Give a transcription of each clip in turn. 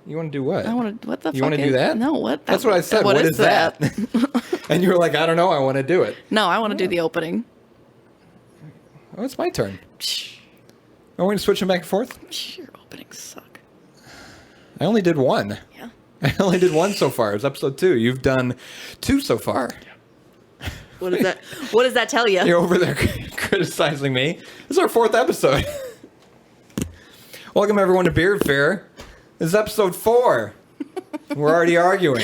You want to do what? I want to. What the fuck? You want to do that? No. What? That's what I said. What is that? And you were like, I don't know. I want to do it. No, I want to do the opening. Oh, it's my turn. Are we going to switch them back and forth? Your openings suck. I only did one. Yeah. I only did one so far. It's episode 2. You've done 2 so far. What is that? What does that tell you? You're over there criticizing me. This is our 4th episode. Welcome, everyone, to Beard Fair. This is episode 4. We're already arguing.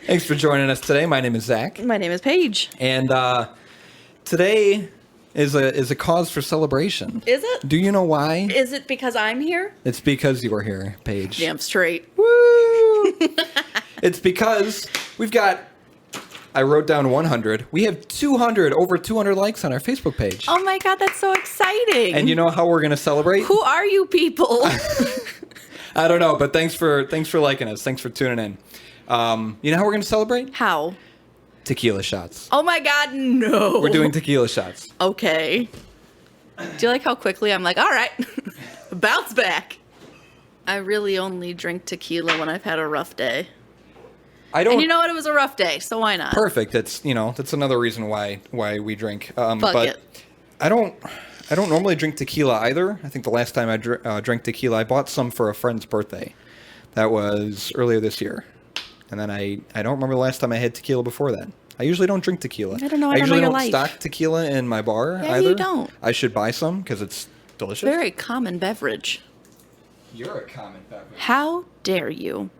Thanks for joining us today. My name is Zach. My name is Paige. And today is a cause for celebration. Is it? Do you know why? Is it because I'm here? It's because you are here, Paige. Damn straight. Woo! It's because we've got, I wrote down 100. We have over 200 likes on our Facebook page. Oh my god, that's so exciting. And you know how we're going to celebrate? Who are you people? I don't know, but thanks for liking us. Thanks for tuning in. You know how we're going to celebrate? How? Tequila shots. Oh my god, no. We're doing tequila shots. Okay. Do you like how quickly I'm like, all right, bounce back. I really only drink tequila when I've had a rough day. And you know what? It was a rough day, so why not? Perfect. That's another reason why we drink. Fuck it. I don't normally drink tequila either. I think the last time I drank tequila, I bought some for a friend's birthday. That was earlier this year. And then I don't remember the last time I had tequila before that. I usually don't drink tequila. I don't know. I usually don't don't stock tequila in my bar either. You don't. I should buy some because it's delicious. Very common beverage. You're a common beverage. How dare you?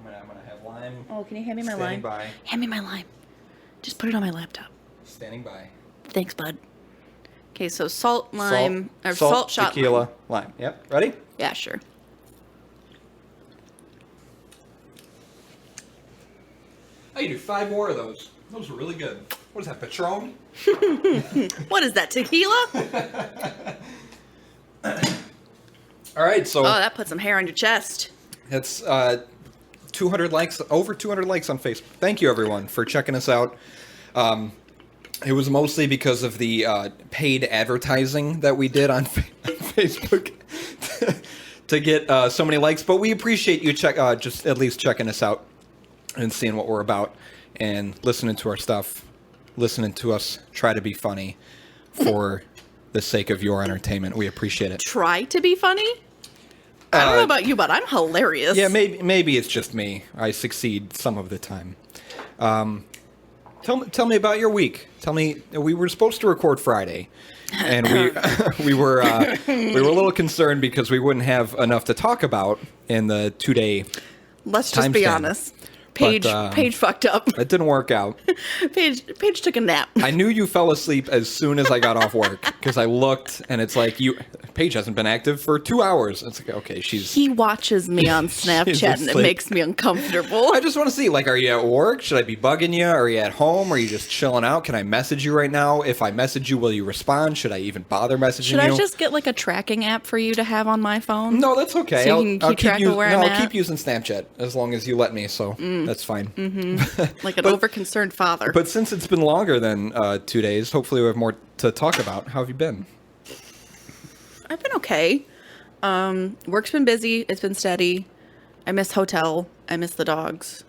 I'm gonna have lime. Oh, can you hand me my Standing lime? by. Hand me my lime. Just put it on my laptop. Standing by. Thanks, bud. Okay, so salt, lime, salt shot, tequila, lime. Yep. Ready? Yeah, sure. I can do 5 more of those. Those are really good. What is that, Patron? What is that, tequila? All right, so Oh, that put some hair on your chest. that's 200 likes, over 200 likes on Facebook. Thank you, everyone, for checking us out. It was mostly because of the paid advertising that we did on Facebook to get so many likes. But we appreciate you just at least checking us out and seeing what we're about and listening to our stuff, listening to us try to be funny for the sake of your entertainment. We appreciate it. Try to be funny? I don't know about you, but I'm hilarious. Yeah, maybe it's just me. I succeed some of the time. Tell me about your week. Tell me, we were supposed to record Friday, and we were a little concerned because we wouldn't have enough to talk about in the 2-day. Let's just be honest. Paige fucked up. It didn't work out. Paige took a nap. I knew you fell asleep as soon as I got off work because I looked and it's like Paige hasn't been active for 2 hours. It's like, okay, He watches me on Snapchat and it makes me uncomfortable. I just want to see, like, are you at work? Should I be bugging you? Are you at home? Are you just chilling out? Can I message you right now? If I message you, will you respond? Should I even bother messaging you? Should I just get like a tracking app for you to have on my phone? No, that's okay. So you can keep track of where I'm at? I'll keep using Snapchat as long as you let me, so that's fine. Mm-hmm. Like an overconcerned father. But since it's been longer than 2 days, hopefully we have more to talk about. How have you been? I've been okay. Work's been busy. It's been steady. I miss hotel. I miss the dogs.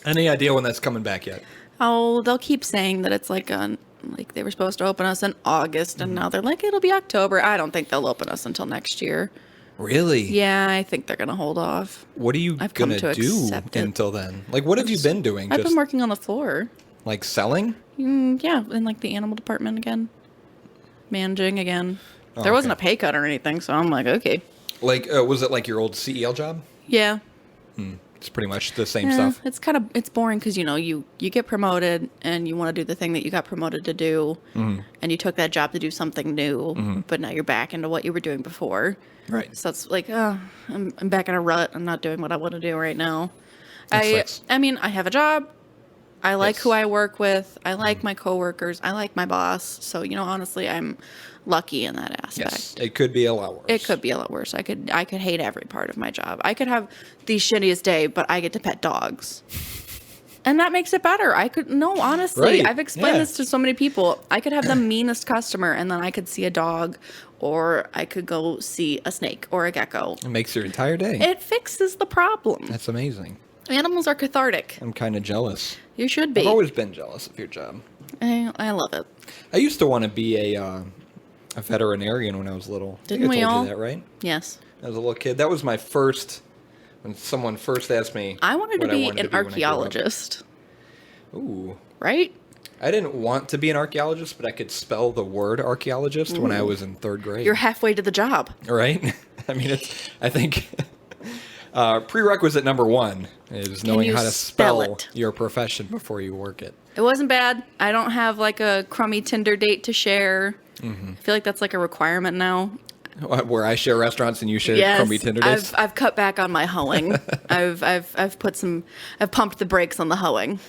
Any idea when that's coming back yet? Oh, they'll keep saying that it's like they were supposed to open us in August, and now they're like, it'll be October. I don't think they'll open us until next year. Really? Yeah, I think they're going to hold off. What are you going to do until then? Like, what have you been doing? I've been working on the floor. Like selling? Yeah, in like the animal department again. Managing again. There wasn't a pay cut or anything, so I'm like, okay. Like, was it like your old CEL job? Yeah. It's pretty much the same stuff. It's boring because, you get promoted and you want to do the thing that you got promoted to do. Mm-hmm. And you took that job to do something new, mm-hmm. but now you're back into what you were doing before. Right. So it's like, I'm back in a rut. I'm not doing what I want to do right now. I have a job. I like who I work with. I like my coworkers. I like my boss. So, honestly, I'm lucky in that aspect. Yes, it could be a lot worse. It could be a lot worse. I could hate every part of my job. I could have the shittiest day, but I get to pet dogs. And that makes it better. Honestly, right. I've explained this to so many people. I could have the meanest customer, and then I could see a dog, or I could go see a snake or a gecko. It makes your entire day. It fixes the problem. That's amazing. Animals are cathartic. I'm kind of jealous. You should be. I've always been jealous of your job. I love it. I used to want to be a veterinarian when I was little. Didn't we all? You that, right? Yes. As a little kid, that was my first. When someone first asked me, I wanted to be an archaeologist. Ooh. Right? I didn't want to be an archaeologist, but I could spell the word archaeologist when I was in 3rd grade. You're halfway to the job. Right? I mean, I think prerequisite number 1 is knowing how to spell your profession before you work it. It wasn't bad. I don't have like a crummy Tinder date to share. Mm-hmm. I feel like that's like a requirement now. Where I share restaurants and you share crummy Tinder dates? I've cut back on my hoeing. I've pumped the brakes on the hoeing.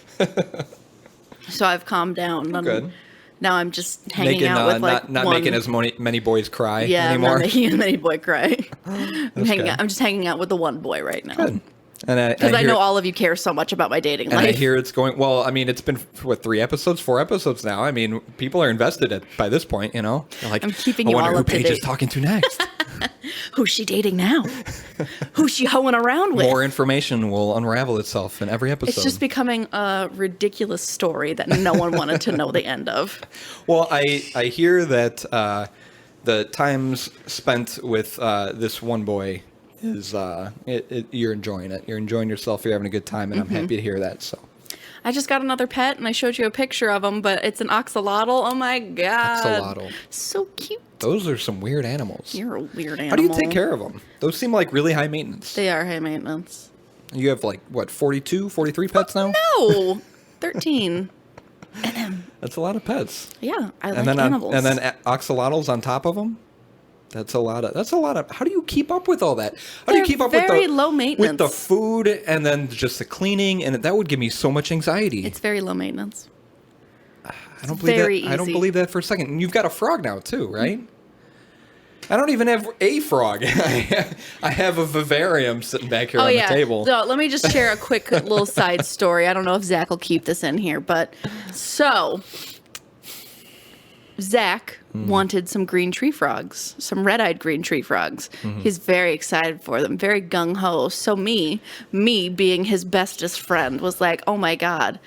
So I've calmed down. Good. Now I'm just hanging out with like not making as many boys cry anymore. Yeah, I'm not making as many boys cry. I'm just hanging out with the one boy right now. Good. Because I know all of you care so much about my dating life. And I hear it's going, well, I mean, it's been, 4 episodes now. I mean, people are invested by this point, They're like, I'm keeping you all up to date. I wonder who Paige is talking to next. Who's she dating now? Who's she hoeing around with? More information will unravel itself in every episode. It's just becoming a ridiculous story that no one wanted to know the end of. Well, I hear that the times spent with this one boy is you're enjoying it. You're enjoying yourself. You're having a good time, and I'm happy to hear that. So, I just got another pet, and I showed you a picture of him, but it's an axolotl. Oh my god, axolotl, so cute. Those are some weird animals. You're a weird animal. How do you take care of them? Those seem like really high maintenance. They are high maintenance. You have like what, 42, 43 pets now? No, 13. That's a lot of pets. Yeah, I like animals. And then axolotls on top of them. That's a lot of. How do you keep up with all that? How do you keep up with very low maintenance with the food and then just the cleaning? And that would give me so much anxiety. It's very low maintenance. I don't believe that for a second. And you've got a frog now too, right? I don't even have a frog. I have a vivarium sitting back here on the table. So let me just share a quick little side story. I don't know if Zach will keep this in here, but so Zach wanted some green tree frogs, some red-eyed green tree frogs. Mm-hmm. He's very excited for them, very gung-ho. So me being his bestest friend was like, oh my God,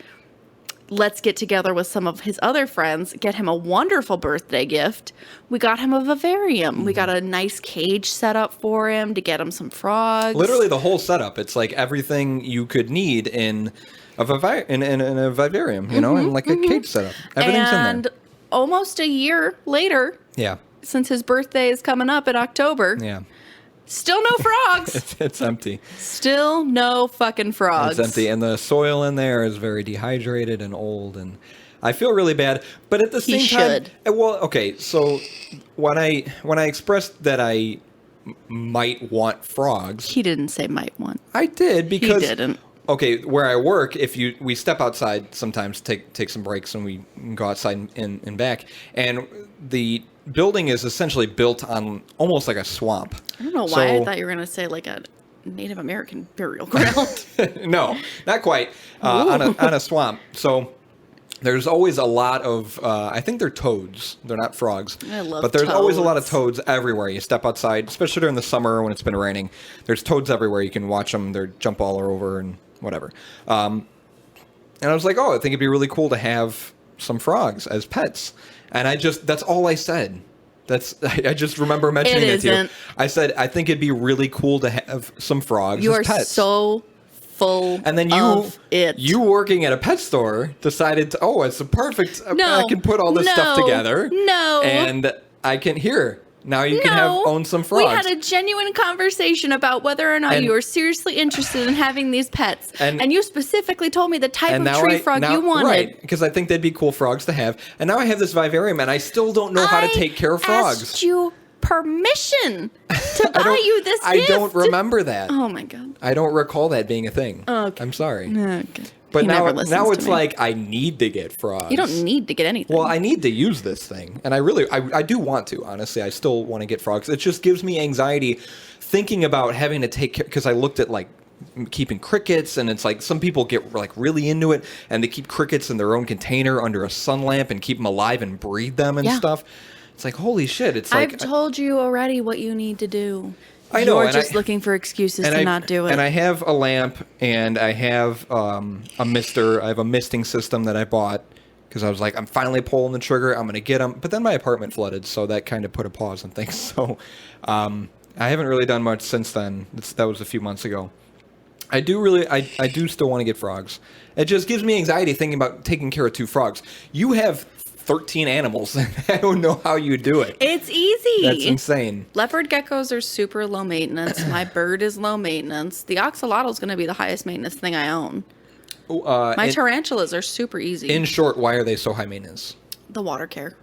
let's get together with some of his other friends, get him a wonderful birthday gift. We got him a vivarium. Mm-hmm. We got a nice cage set up for him to get him some frogs. Literally the whole setup. It's like everything you could need in a vivarium, and like a cage setup. Everything's in there. Almost a year later, since his birthday is coming up in October, still no frogs. It's empty. Still no fucking frogs. It's empty, and the soil in there is very dehydrated and old, and I feel really bad. But at the same time, well, okay. So when I expressed that I might want frogs, he didn't say might want. I did because he didn't. Okay, where I work, we step outside sometimes, take some breaks, and we go outside and back, and the building is essentially built on almost like a swamp. I don't know why I thought you were going to say like a Native American burial ground. No, not quite. On a swamp. So there's always a lot of, I think they're toads. They're not frogs. I love But there's toads. always a lot of toads everywhere. You step outside, especially during the summer when it's been raining. There's toads everywhere. You can watch them. They jump all over and whatever. And I was like, I think it'd be really cool to have some frogs as pets. And that's all I said. I just remember mentioning it to you. I said, I think it'd be really cool to have some frogs as pets. You are so full and then you working at a pet store decided to, it's a perfect, I can put all this stuff together. No. And I can, Now you can own some frogs. We had a genuine conversation about whether or not you were seriously interested in having these pets. And you specifically told me the type of tree frog you wanted. Right, because I think they'd be cool frogs to have. And now I have this vivarium, and I still don't know how to take care of frogs. I asked you permission to buy you this gift. I don't remember that. Oh, my God. I don't recall that being a thing. Okay. I'm sorry. Okay. But now it's like I need to get frogs. You don't need to get anything. Well, I need to use this thing. And I do want to, honestly. I still want to get frogs. It just gives me anxiety thinking about having to take care, because I looked at like keeping crickets, and it's like some people get like really into it and they keep crickets in their own container under a sun lamp and keep them alive and breed them and stuff. It's like, holy shit. It's like, I've told you already what you need to do. I know. You're just looking for excuses to not do it. And I have a lamp, and I have a mister. I have a misting system that I bought because I was like, I'm finally pulling the trigger. I'm going to get them. But then my apartment flooded, so that kind of put a pause on things. So I haven't really done much since then. That was a few months ago. I do still want to get frogs. It just gives me anxiety thinking about taking care of 2 frogs. You have 13 animals. I don't know how you do it. It's easy. That's insane. Leopard geckos are super low maintenance. My bird is low maintenance. The axolotl is going to be the highest maintenance thing I own. My tarantulas are super easy. In short, why are they so high maintenance? The water care.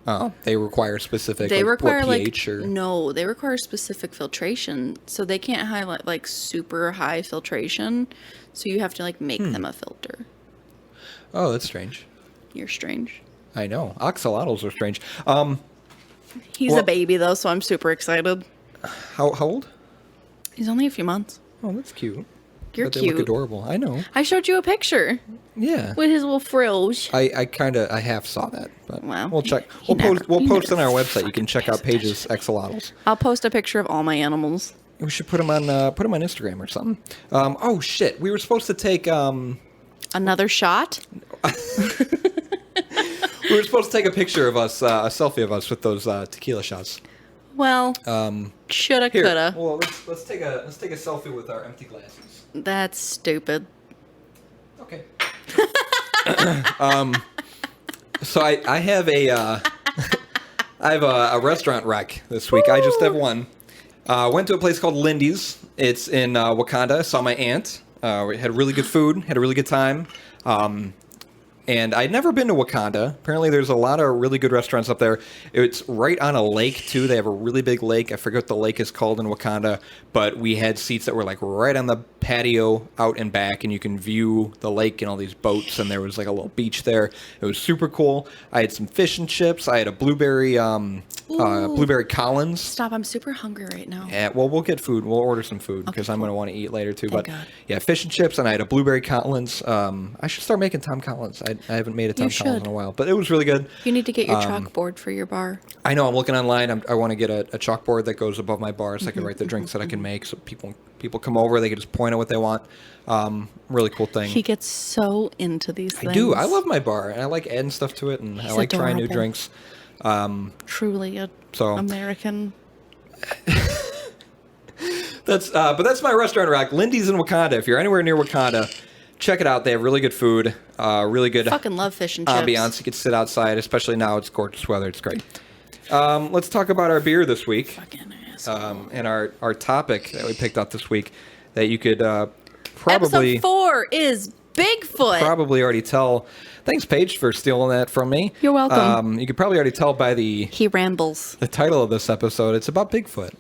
Oh, they require specific pH or... No, they require specific filtration. So they can't have like super high filtration. So you have to like make them a filter. Oh, that's strange. You're strange. I know. Axolotls are strange. He's a baby, though, so I'm super excited. How old? He's only a few months. Oh, that's cute. You're but cute. They look adorable. I know. I showed you a picture. Yeah. With his little frills. I half saw that, but wow. We'll check. We'll post on our website. You can check out Paige's axolotls. I'll post a picture of all my animals. We should put them on Instagram or something. Oh shit! We were supposed to take another shot. We were supposed to take a picture of us, a selfie of us with those tequila shots. Well, shoulda, coulda. Well, let's take a selfie with our empty glasses. That's stupid. Okay. So I have a restaurant rec this week. Ooh. I just have one. Went to a place called Lindy's. It's in Wakanda. Saw my aunt. We had really good food. Had a really good time. And I'd never been to Wakanda. Apparently, there's a lot of really good restaurants up there. It's right on a lake, too. They have a really big lake. I forget what the lake is called in Wakanda. But we had seats that were, like, right on the patio out and back. And you can view the lake and all these boats. And there was, like, a little beach there. It was super cool. I had some fish and chips. I had a blueberry Collins. Stop. I'm super hungry right now. Yeah, well, we'll get food. We'll order some food because I'm going to want to eat later, too. Thank God. Yeah, fish and chips. And I had a blueberry Collins. I should start making Tom Collins. I haven't made a Tom Collins in a while, but it was really good. You need to get your chalkboard for your bar. I know. I'm looking online. I want to get a chalkboard that goes above my bar so I can write the drinks that I can make. So people come over, they can just point at what they want. Really cool thing. He gets so into these things. I do. I love my bar, and I like adding stuff to it, and I like trying new drinks. Truly American. But that's my restaurant rack. Lindy's in Wakanda. If you're anywhere near Wakanda, check it out. They have really good food, really good fucking love fish and chips. Ambiance. You can sit outside, especially now. It's gorgeous weather. It's great. Let's talk about our beer this week. Fucking asshole. And our topic that we picked up this week that you could probably... Episode 4 is Bigfoot. Probably already tell... Thanks, Paige, for stealing that from me. You're welcome. You could probably already tell by the... He rambles. The title of this episode. It's about Bigfoot.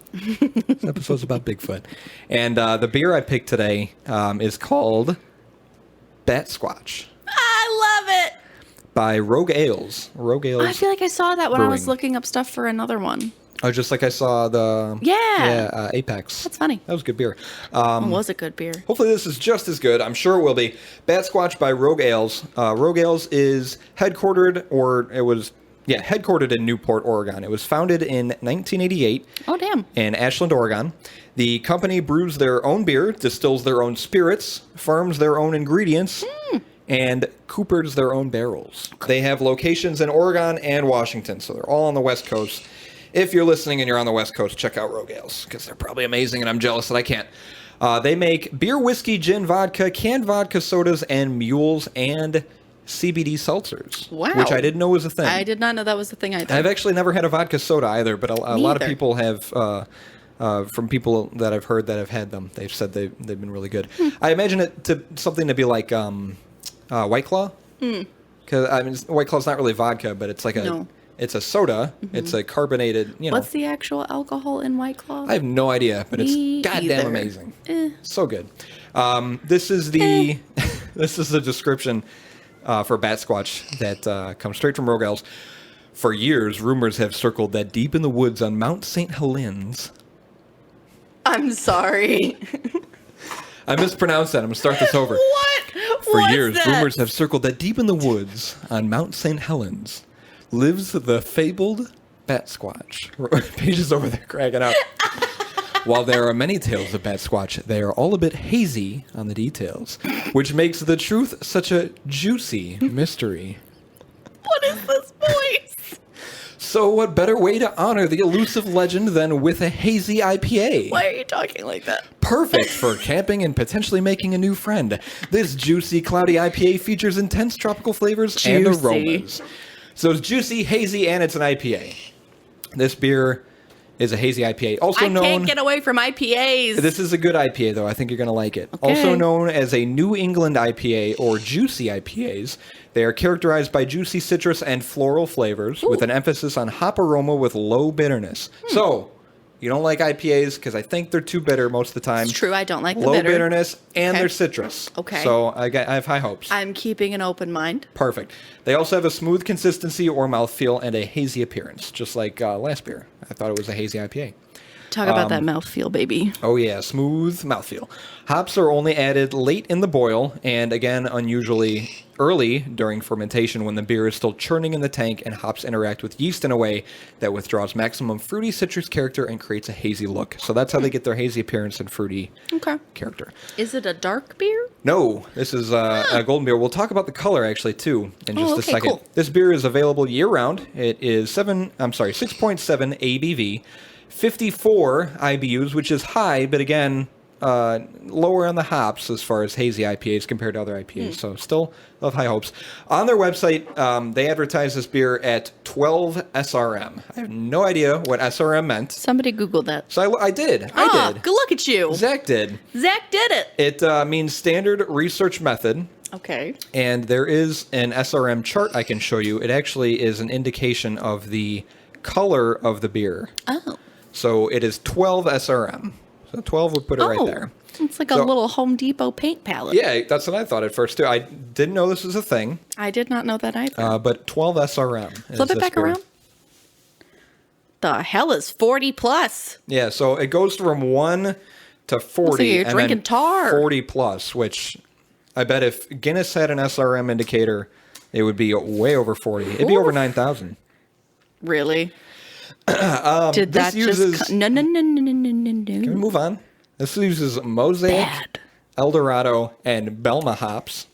This episode's about Bigfoot. And the beer I picked today is called Batsquatch. I love it. By Rogue Ales. Rogue Ales. I feel like I saw that when Brewing. I was looking up stuff for another one. Oh, just like I saw the... Yeah. Apex. That's funny. That was good beer. It was a good beer. Hopefully this is just as good. I'm sure it will be. Batsquatch by Rogue Ales. Rogue Ales is headquartered in Newport, Oregon. It was founded in 1988. Oh, damn. In Ashland, Oregon. The company brews their own beer, distills their own spirits, farms their own ingredients, and coopers their own barrels. They have locations in Oregon and Washington, so they're all on the West Coast. If you're listening and you're on the West Coast, check out Rogue Ales, because they're probably amazing, and I'm jealous that I can't. They make beer, whiskey, gin, vodka, canned vodka sodas, and mules and CBD seltzers. Wow. Which I didn't know was a thing. I did not know that was a thing either. I've actually never had a vodka soda either, but a lot of people have, from people that I've heard that have had them, they've said they've been really good. I imagine it to something to be like White Claw. Because I mean, White Claw's not really vodka, but it's like it's a soda. It's a carbonated, What's the actual alcohol in White Claw? I have no idea, but it's goddamn amazing. So good. This is the this is the description for Batsquatch that comes straight from Rogue Ales. For years, rumors have circled that deep in the woods on Mount St. Helens. I'm sorry. I mispronounced that. I'm going to start this over. What? For years, rumors have circled that deep in the woods on Mount St. Helens lives the fabled Batsquatch. Paige is over there cracking up. While there are many tales of Batsquatch, they are all a bit hazy on the details, which makes the truth such a juicy mystery. What is this voice? So what better way to honor the elusive legend than with a hazy IPA? Why are you talking like that? Perfect for camping and potentially making a new friend. This juicy, cloudy IPA features intense tropical flavors and aromas. So it's juicy, hazy, and it's an IPA. This beer is a hazy IPA. Also known... I can't get away from IPAs. This is a good IPA, though. I think you're going to like it. Okay. Also known as a New England IPA or juicy IPAs. They are characterized by juicy citrus and floral flavors with an emphasis on hop aroma with low bitterness. So, you don't like IPAs because I think they're too bitter most of the time. It's true. I don't like the low bitter. Bitterness and they're citrus. Okay. So I have high hopes. I'm keeping an open mind. Perfect. They also have a smooth consistency or mouthfeel and a hazy appearance, just like last beer. I thought it was a hazy IPA. Talk about that mouthfeel, baby. Oh, yeah. Smooth mouthfeel. Hops are only added late in the boil and, again, unusually early during fermentation when the beer is still churning in the tank and hops interact with yeast in a way that withdraws maximum fruity citrus character and creates a hazy look. So that's how they get their hazy appearance and fruity character. Is it a dark beer? No, this is a golden beer. We'll talk about the color, actually, too, in just a second. Cool. This beer is available year-round. It is 6.7 ABV. 54 IBUs, which is high, but again, lower on the hops as far as hazy IPAs compared to other IPAs. So still of high hopes. On their website, they advertise this beer at 12 SRM. I have no idea what SRM meant. Somebody Googled that. So I did. Good look at you. Zach did. Zach did it. It means standard research method. Okay. And there is an SRM chart I can show you. It actually is an indication of the color of the beer. Oh. So it is 12 SRM. So 12 would put it right there. It's like a little Home Depot paint palette. Yeah, that's what I thought at first, too. I didn't know this was a thing. I did not know that either. But 12 SRM. Flip it back around. The hell is 40 plus? Yeah, so it goes from 1 to 40. Like you're drinking tar. 40 plus, which I bet if Guinness had an SRM indicator, it would be way over 40. It'd be over 9,000. Really? Did that just... No. Can we move on? This uses Mosaic, Eldorado, and Belma hops.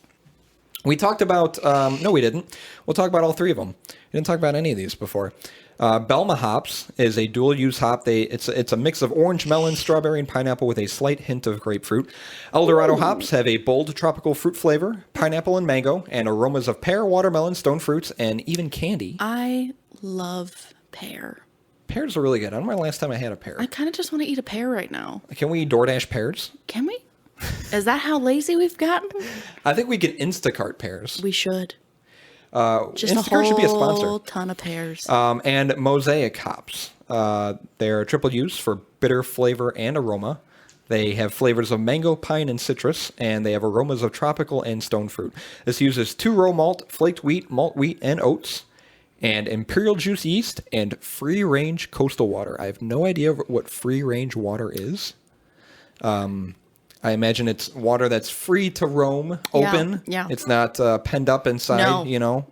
We talked about... no, we didn't. We'll talk about all three of them. We didn't talk about any of these before. Belma hops is a dual-use hop. It's a mix of orange, melon, strawberry, and pineapple with a slight hint of grapefruit. Eldorado hops have a bold tropical fruit flavor, pineapple and mango, and aromas of pear, watermelon, stone fruits, and even candy. I love pear. Pears are really good. I don't remember the last time I had a pear. I kind of just want to eat a pear right now. Can we DoorDash pears? Can we? Is that how lazy we've gotten? I think we can Instacart pears. We should. Just Instacart should be a sponsor. A whole ton of pears. And Mosaic hops. They're triple use for bitter flavor and aroma. They have flavors of mango, pine, and citrus, and they have aromas of tropical and stone fruit. This uses 2-row malt, flaked wheat, malt wheat, and oats, and imperial juice yeast, and free-range coastal water. I have no idea what free-range water is. I imagine it's water that's free to roam, open. Yeah. It's not penned up inside, you know.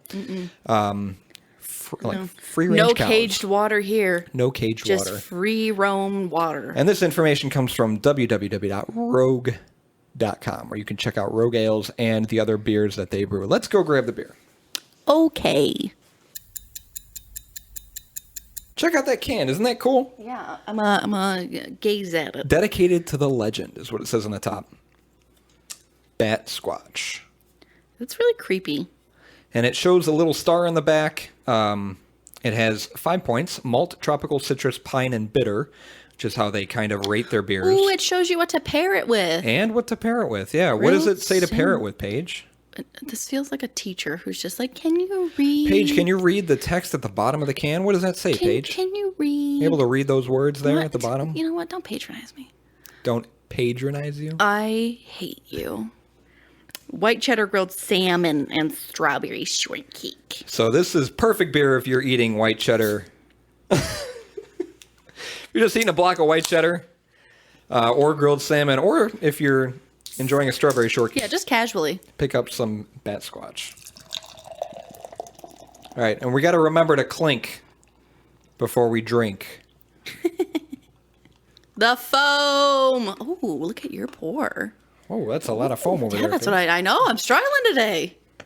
Free-range no cows. Caged water here. No caged water. Just free roam water. And this information comes from www.rogue.com, where you can check out Rogue Ales and the other beers that they brew. Let's go grab the beer. Okay. Check out that can. Isn't that cool? Yeah, I'm a gaze at it. Dedicated to the legend is what it says on the top. Batsquatch. It's really creepy. And it shows a little star on the back. It has 5 points: malt, tropical, citrus, pine, and bitter, which is how they kind of rate their beers. Ooh, it shows you what to pair it with. And what to pair it with. Yeah. What does it say to pair it with, Paige? This feels like a teacher who's just like, can you read? Paige, can you read the text at the bottom of the can? What does that say, Paige? Can you read? You able to read those words there at the bottom? You know what? Don't patronize me. Don't patronize you? I hate you. White cheddar grilled salmon and strawberry shortcake. So this is perfect beer if you're eating white cheddar. You're just eating a block of white cheddar or grilled salmon, or if you're enjoying a strawberry shortcake. Yeah, just casually. Pick up some Batsquatch. All right, and we got to remember to clink before we drink. The foam. Oh, look at your pour. Oh, that's a lot of foam over there. Yeah, that's what I know. I'm struggling today. You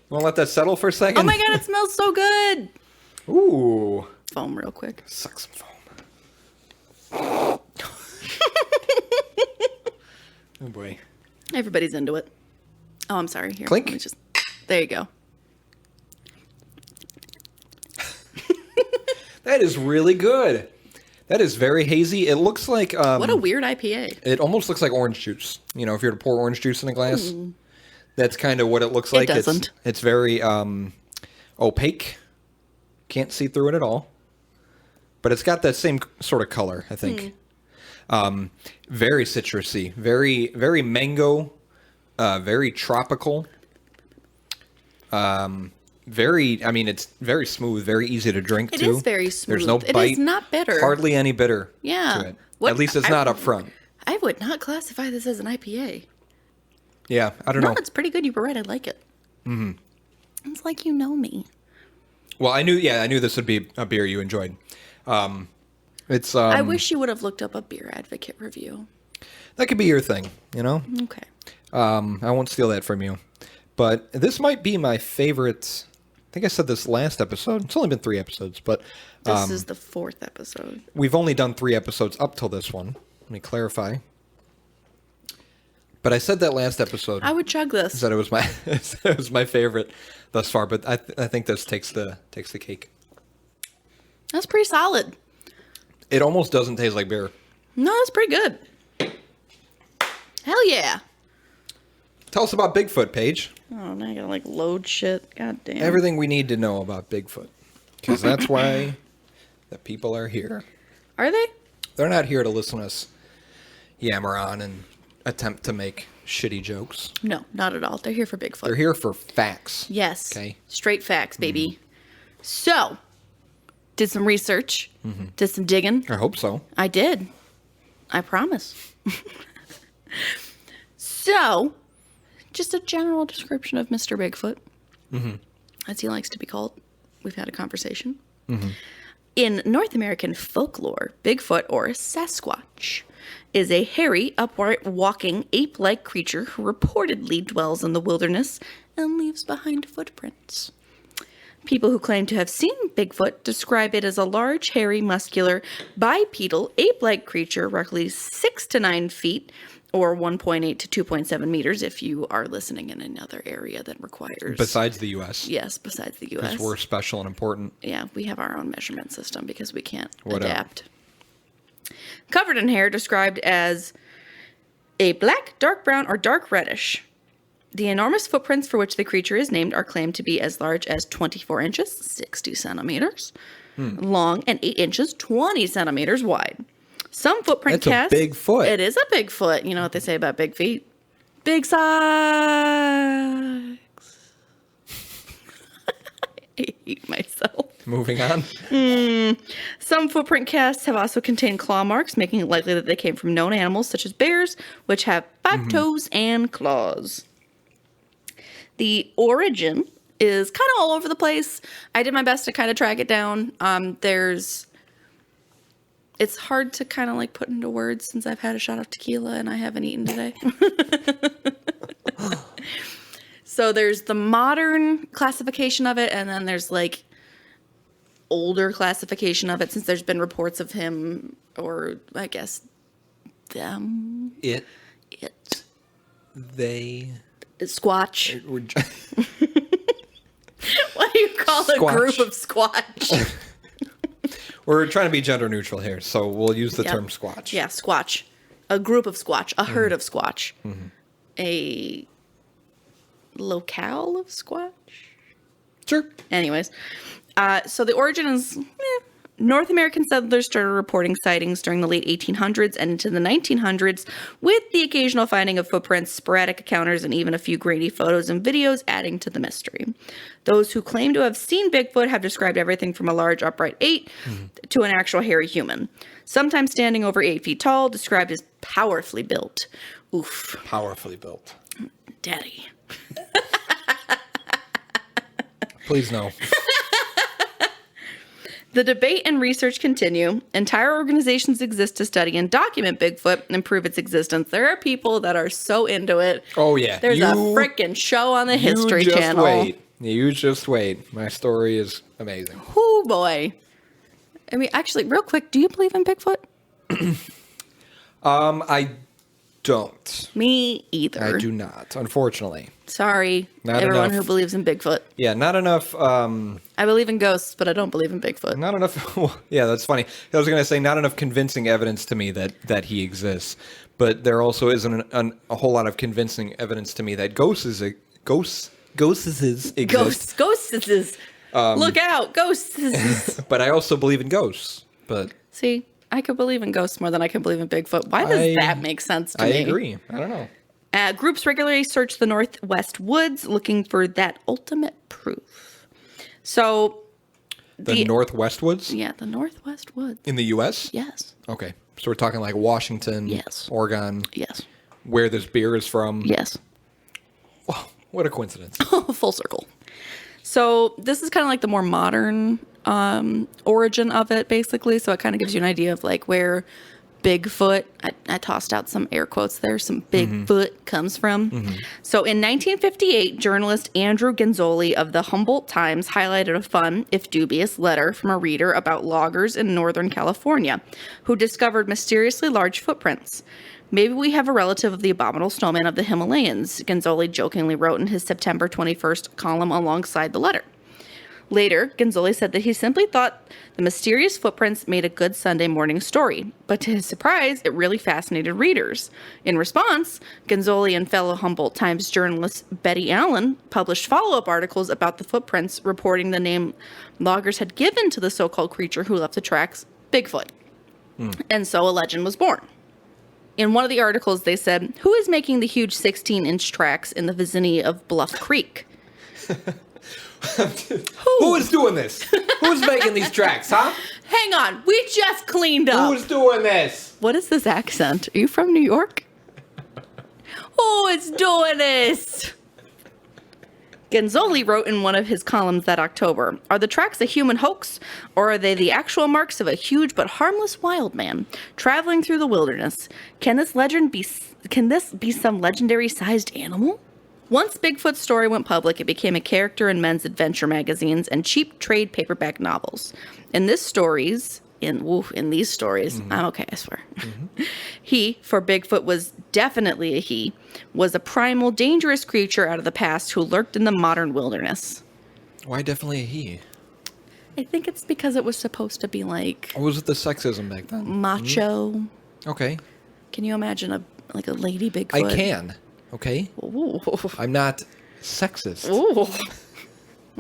want to let that settle for a second? Oh my god, it smells so good. Ooh. Foam real quick. Suck some foam. Oh boy. Everybody's into it. Oh, I'm sorry. Here, Clink. let me just. There you go. That is really good. That is very hazy. It looks like What a weird IPA. it almost looks like orange juice. You know, if you were to pour orange juice in a glass, that's kind of what it looks like. It doesn't. It's very opaque. Can't see through it at all. But it's got that same sort of color, I think. Very citrusy, very very mango, very tropical. It's very smooth, very easy to drink too. It is very smooth. There's no bite. It is not bitter. Hardly any bitter Yeah. to it. At least it's not up front. I would not classify this as an IPA. Yeah, I don't know. No, it's pretty good. You were right. I like it. Mm-hmm. It's like you know me. Well, I knew this would be a beer you enjoyed. I wish you would have looked up a Beer Advocate review. That could be your thing, you know? Okay. I won't steal that from you. But this might be my favorite. I think I said this last episode. It's only been 3 episodes, but This is the 4th episode. we've only done 3 episodes up till this one. Let me clarify. But I said that last episode. I would chug this. Said it was my favorite thus far. But I think this takes the cake. That's pretty solid. It almost doesn't taste like beer. No, that's pretty good. Hell yeah. Tell us about Bigfoot, Paige. Oh, now I gotta load shit. God damn. Everything we need to know about Bigfoot. Because that's why the people are here. Are they? They're not here to listen to us yammer on and attempt to make shitty jokes. No, not at all. They're here for Bigfoot. They're here for facts. Yes. Okay. Straight facts, baby. So, did some research. Did some digging. I hope so. I did. I promise. So, just a general description of Mr. Bigfoot, as he likes to be called. We've had a conversation. In North American folklore, Bigfoot, or Sasquatch, is a hairy, upright, walking, ape-like creature who reportedly dwells in the wilderness and leaves behind footprints. People who claim to have seen Bigfoot describe it as a large, hairy, muscular, bipedal, ape-like creature roughly 6 to 9 feet, or 1.8 to 2.7 meters if you are listening in another area that requires... Besides the U.S. Yes, besides the U.S. Because we're special and important. Yeah, we have our own measurement system because we can't What adapt. Covered in hair, described as a black, dark brown, or dark reddish. The enormous footprints for which the creature is named are claimed to be as large as 24 inches, 60 centimeters, long, and 8 inches, 20 centimeters wide. Some footprint casts... That's a big foot. It is a big foot. You know what they say about big feet? Big socks. I hate myself. Moving on. Some footprint casts have also contained claw marks, making it likely that they came from known animals such as bears, which have 5 toes and claws. The origin is kind of all over the place. I did my best to kind of track it down. It's hard to kind of put into words since I've had a shot of tequila and I haven't eaten today. So there's the modern classification of it, and then there's older classification of it since there's been reports of him, or I guess them. It. It. They. Squatch. do you call Squatch. a group of Squatch? We're trying to be gender neutral here, so we'll use the term Squatch. Yeah, Squatch. A group of Squatch. A herd of Squatch. A locale of Squatch? Sure. Anyways, so the origin is North American settlers started reporting sightings during the late 1800s and into the 1900s, with the occasional finding of footprints, sporadic encounters, and even a few grainy photos and videos adding to the mystery. Those who claim to have seen Bigfoot have described everything from a large upright ape to an actual hairy human, sometimes standing over 8 feet tall, described as powerfully built. Oof. Powerfully built. Daddy. Please no. The debate and research continue. Entire organizations exist to study and document Bigfoot and prove its existence. There are people that are so into it. Oh, yeah. There's a freaking show on the History Channel. Wait. You just wait. My story is amazing. Oh, boy. I mean, actually, real quick, do you believe in Bigfoot? I don't. Me either. I do not, unfortunately. Sorry, Not everyone enough. who believes in Bigfoot. Yeah, not enough. I believe in ghosts, but I don't believe in Bigfoot. Not enough. Yeah, that's funny. I was going to say not enough convincing evidence to me that he exists, but there also isn't a whole lot of convincing evidence to me that ghosts exist. Ghosts. Look out, ghosts. But I also believe in ghosts. But See, I could believe in ghosts more than I can believe in Bigfoot. Why does that make sense to me? I agree. I don't know. Groups regularly search the Northwest woods looking for that ultimate proof. So, The Northwest Woods? Yeah, the Northwest woods. In the U.S.? Yes. Okay. So we're talking like Washington, Yes. Oregon, Yes. where this beer is from. Yes. Wow, what a coincidence. Full circle. So this is kind of like the more modern origin of it, basically. So it kind of gives you an idea of like where Bigfoot, I tossed out some air quotes there, some Bigfoot comes from. So in 1958, journalist Andrew Genzoli of the Humboldt Times highlighted a fun, if dubious, letter from a reader about loggers in Northern California who discovered mysteriously large footprints. Maybe we have a relative of the abominable snowman of the Himalayas, Genzoli jokingly wrote in his September 21st column alongside the letter. Later, Genzoli said that he simply thought the mysterious footprints made a good Sunday morning story, but to his surprise, it really fascinated readers. In response, Genzoli and fellow Humboldt Times journalist Betty Allen published follow-up articles about the footprints, reporting the name loggers had given to the so-called creature who left the tracks, Bigfoot. And so a legend was born. In one of the articles, they said, "Who is making the huge 16-inch tracks in the vicinity of Bluff Creek?" Who is doing this? Who's making these tracks, huh? Hang on, we just cleaned up. Who's doing this? What is this accent? Are you from New York? Who's doing this? Genzoli wrote in one of his columns that October, "Are the tracks a human hoax, or are they the actual marks of a huge but harmless wild man traveling through the wilderness? Can this be some legendary-sized animal?" Once Bigfoot's story went public, it became a character in men's adventure magazines and cheap trade paperback novels. In these stories, I'm okay, I swear. He, for Bigfoot was definitely a he, was a primal, dangerous creature out of the past who lurked in the modern wilderness. Why definitely a he? I think it's because it was supposed to be like Or was it the sexism back then? macho. Okay. Can you imagine a lady Bigfoot? I can. Okay. Ooh. I'm not sexist. Ooh. Oh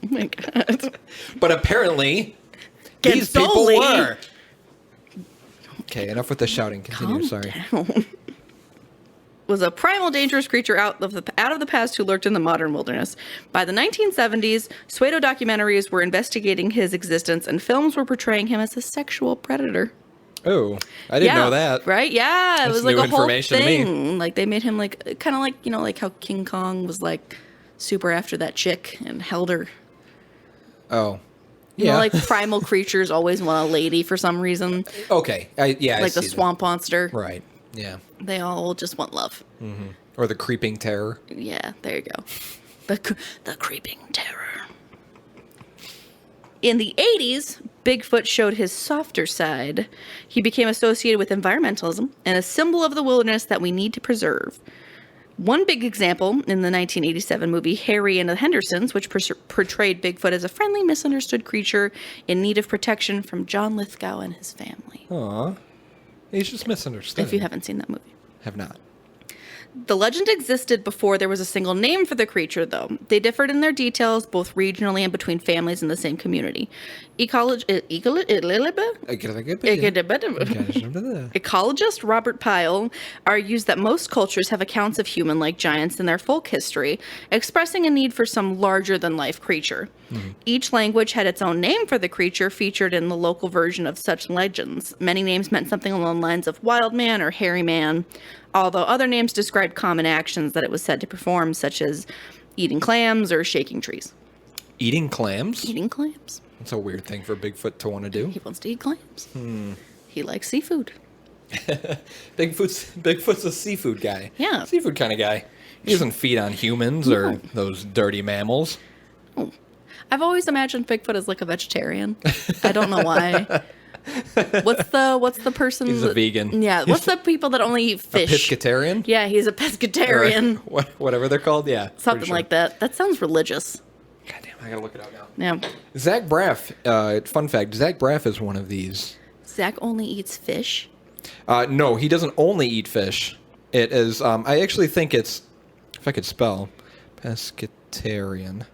my god. But apparently, these people were. Okay, enough with the shouting. Continue. Sorry. Was a primal, dangerous creature out of the past who lurked in the modern wilderness. By the 1970s, pseudo documentaries were investigating his existence, and films were portraying him as a sexual predator. Oh, I didn't know that. Right? Yeah, That's it was like new a whole information to thing. Like they made him like kind of like like how King Kong was like super after that chick and held her. Oh, You know, like primal creatures always want a lady for some reason. Okay, I Like the see swamp monster. that. Right. Yeah. They all just want love. Or the creeping terror. Yeah, there you go. The creeping terror. In the 80s, Bigfoot showed his softer side. He became associated with environmentalism and a symbol of the wilderness that we need to preserve. One big example in the 1987 movie Harry and the Hendersons, which portrayed Bigfoot as a friendly, misunderstood creature in need of protection from John Lithgow and his family. Aw. He's just misunderstood. If you haven't seen that movie. Have not. The legend existed before there was a single name for the creature, though. They differed in their details, both regionally and between families in the same community. Ecologist Robert Pyle argues that most cultures have accounts of human-like giants in their folk history, expressing a need for some larger-than-life creature. Mm-hmm. Each language had its own name for the creature featured in the local version of such legends. Many names meant something along the lines of wild man or hairy man, although other names described common actions that it was said to perform, such as eating clams or shaking trees. Eating clams? Eating clams. That's a weird thing for Bigfoot to want to do. He wants to eat clams. He likes seafood. Bigfoot's a seafood guy. Yeah. Seafood kind of guy. He doesn't feed on humans or those dirty mammals. Oh. I've always imagined Bigfoot as like a vegetarian. I don't know why. What's the person? He's a vegan. Yeah. What's the people that only eat fish? A pescatarian? Yeah, he's a pescatarian. Whatever they're called, yeah. Something like that. That sounds religious. Goddamn, I gotta look it up now. Yeah. Zach Braff, fun fact, Zach Braff is one of these. Zach only eats fish? No, he doesn't only eat fish. It is, I actually think it's, if I could spell, pescatarian.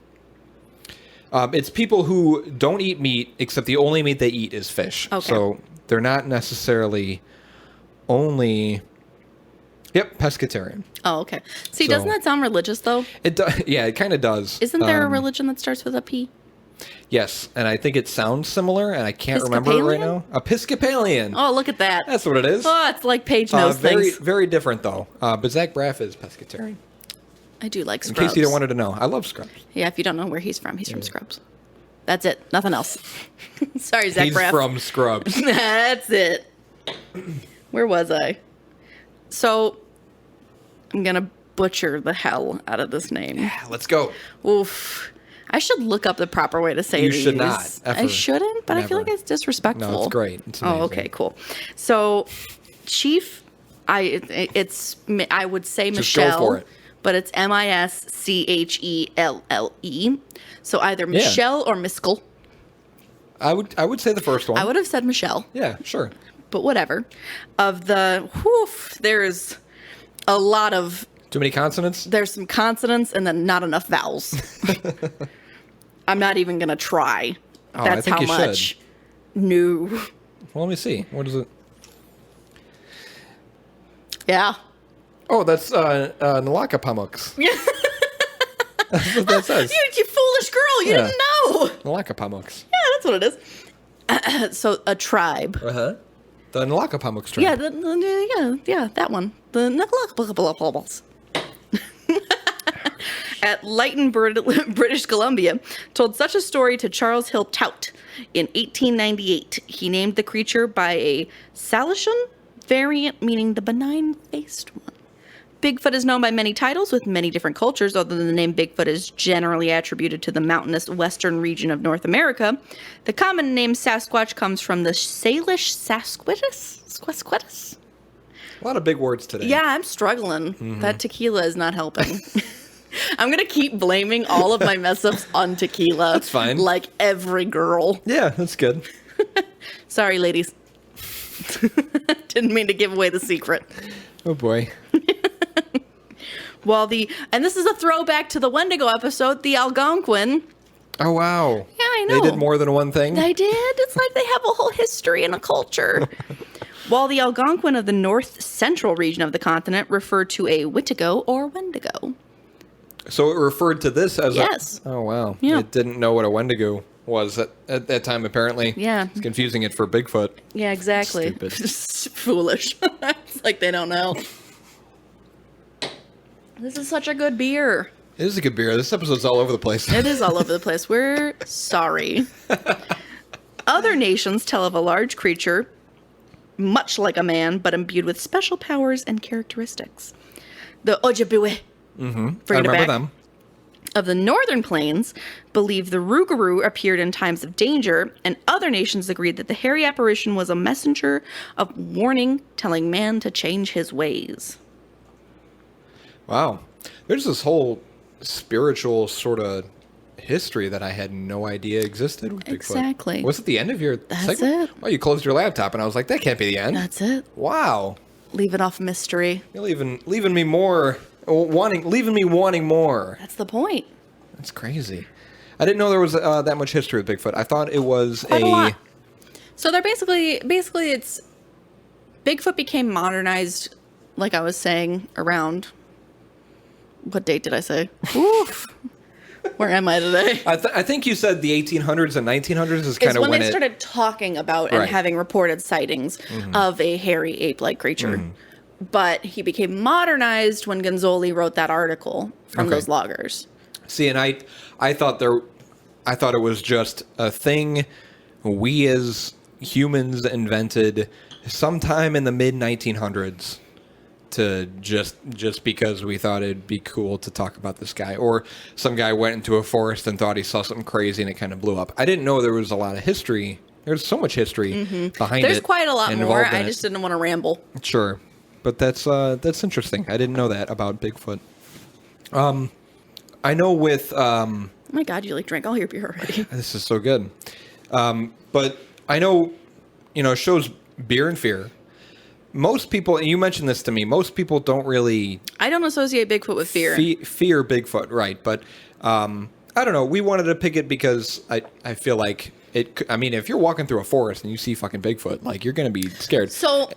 It's people who don't eat meat, except the only meat they eat is fish. Okay. So they're not necessarily only... Yep, pescatarian. Oh, okay. See, doesn't that sound religious, though? It does. Yeah, it kind of does. Isn't there a religion that starts with a P? Yes, and I think it sounds similar, and I can't remember it right now. Episcopalian. Oh, look at that. That's what it is. Oh, it's like Paige knows things. Very different, though. But Zach Braff is pescatarian. I do like Scrubs. In case you don't wanted to know, I love Scrubs. Yeah, if you don't know where he's from Scrubs. That's it. Nothing else. Sorry, Zach Braff. He's from Scrubs. That's it. Where was I? So, I'm going to butcher the hell out of this name. Yeah, let's go. Oof. I should look up the proper way to say these. You should not. Ever. I shouldn't, but Never. I feel like it's disrespectful. No, it's great. It's amazing. Oh, okay, cool. So, Chief, I would say Just Michelle. go for it. But it's Mischelle. So either Michelle or Miskell. I would say the first one. I would have said Michelle. Yeah, sure. But whatever. There's a lot of... Too many consonants? There's some consonants and then not enough vowels. I'm not even going to try. Oh, That's I think how you much. Should. No. Well, let me see. What is it? Yeah. Oh, that's Nalakapamuks. That's what that says. You foolish girl. You didn't know. Nalakapamuks. Yeah, that's what it is. So, a tribe. Uh-huh. The Nalakapamuks tribe. Yeah, yeah, that one. The Nalakapamuks. At Lytton, British Columbia, told such a story to Charles Hill Tout in 1898. He named the creature by a Salishan variant, meaning the benign-faced one. Bigfoot is known by many titles with many different cultures, although the name Bigfoot is generally attributed to the mountainous western region of North America. The common name Sasquatch comes from the Salish Sasquatch. A lot of big words today. Yeah, I'm struggling. Mm-hmm. That tequila is not helping. I'm going to keep blaming all of my mess-ups on tequila. That's fine. Like every girl. Yeah, that's good. Sorry, ladies. Didn't mean to give away the secret. Oh, boy. And this is a throwback to the Wendigo episode, the Algonquin. Oh, wow. Yeah, I know. They did more than one thing? They did. It's like they have a whole history and a culture. While the Algonquin of the north central region of the continent referred to a Wittigo or Wendigo. So it referred to this as yes. Oh, wow. Yeah. It didn't know what a Wendigo was at that time, apparently. Yeah. It's confusing it for Bigfoot. Yeah, exactly. Stupid. Foolish. It's like they don't know. This is such a good beer. It is a good beer. This episode's all over the place. It is all over the place. We're sorry. Other nations tell of a large creature, much like a man, but imbued with special powers and characteristics. The Ojibwe. Mm-hmm. I remember them. Of the northern plains, believe the Rougarou appeared in times of danger, and other nations agreed that the hairy apparition was a messenger of warning, telling man to change his ways. Wow. There's this whole spiritual sort of history that I had no idea existed with Bigfoot. Exactly. Was it the end of your That's segment? it. Oh, you closed your laptop, and I was like, that can't be the end. That's it. Wow. Leave it off mystery. You're leaving me more leaving me wanting more. That's the point. That's crazy. I didn't know there was that much history with Bigfoot. I thought it was Quite a lot. So they're basically it's Bigfoot became modernized, like I was saying, around what date did I say? Oof. Where am I today? I think you said the 1800s and 1900s is kind of when they started talking about and having reported sightings of a hairy ape-like creature. But he became modernized when Gonzoli wrote that article from those loggers. See, and I thought it was just a thing we as humans invented sometime in the mid 1900s to just because we thought it'd be cool to talk about this guy, or some guy went into a forest and thought he saw something crazy and it kind of blew up. I didn't know there was a lot of history. There's so much history behind it. There's quite a lot more. I just didn't want to ramble. Sure, but that's interesting. I didn't know that about Bigfoot. I know with oh my God, you like drank all your beer already. This is so good. But I know, shows Beer and Fear. Most people, and you mentioned this to me, most people don't really... I don't associate Bigfoot with fear. Fear Bigfoot, right. But I don't know. We wanted to pick it because I feel like it... I mean, if you're walking through a forest and you see fucking Bigfoot, like, you're going to be scared. So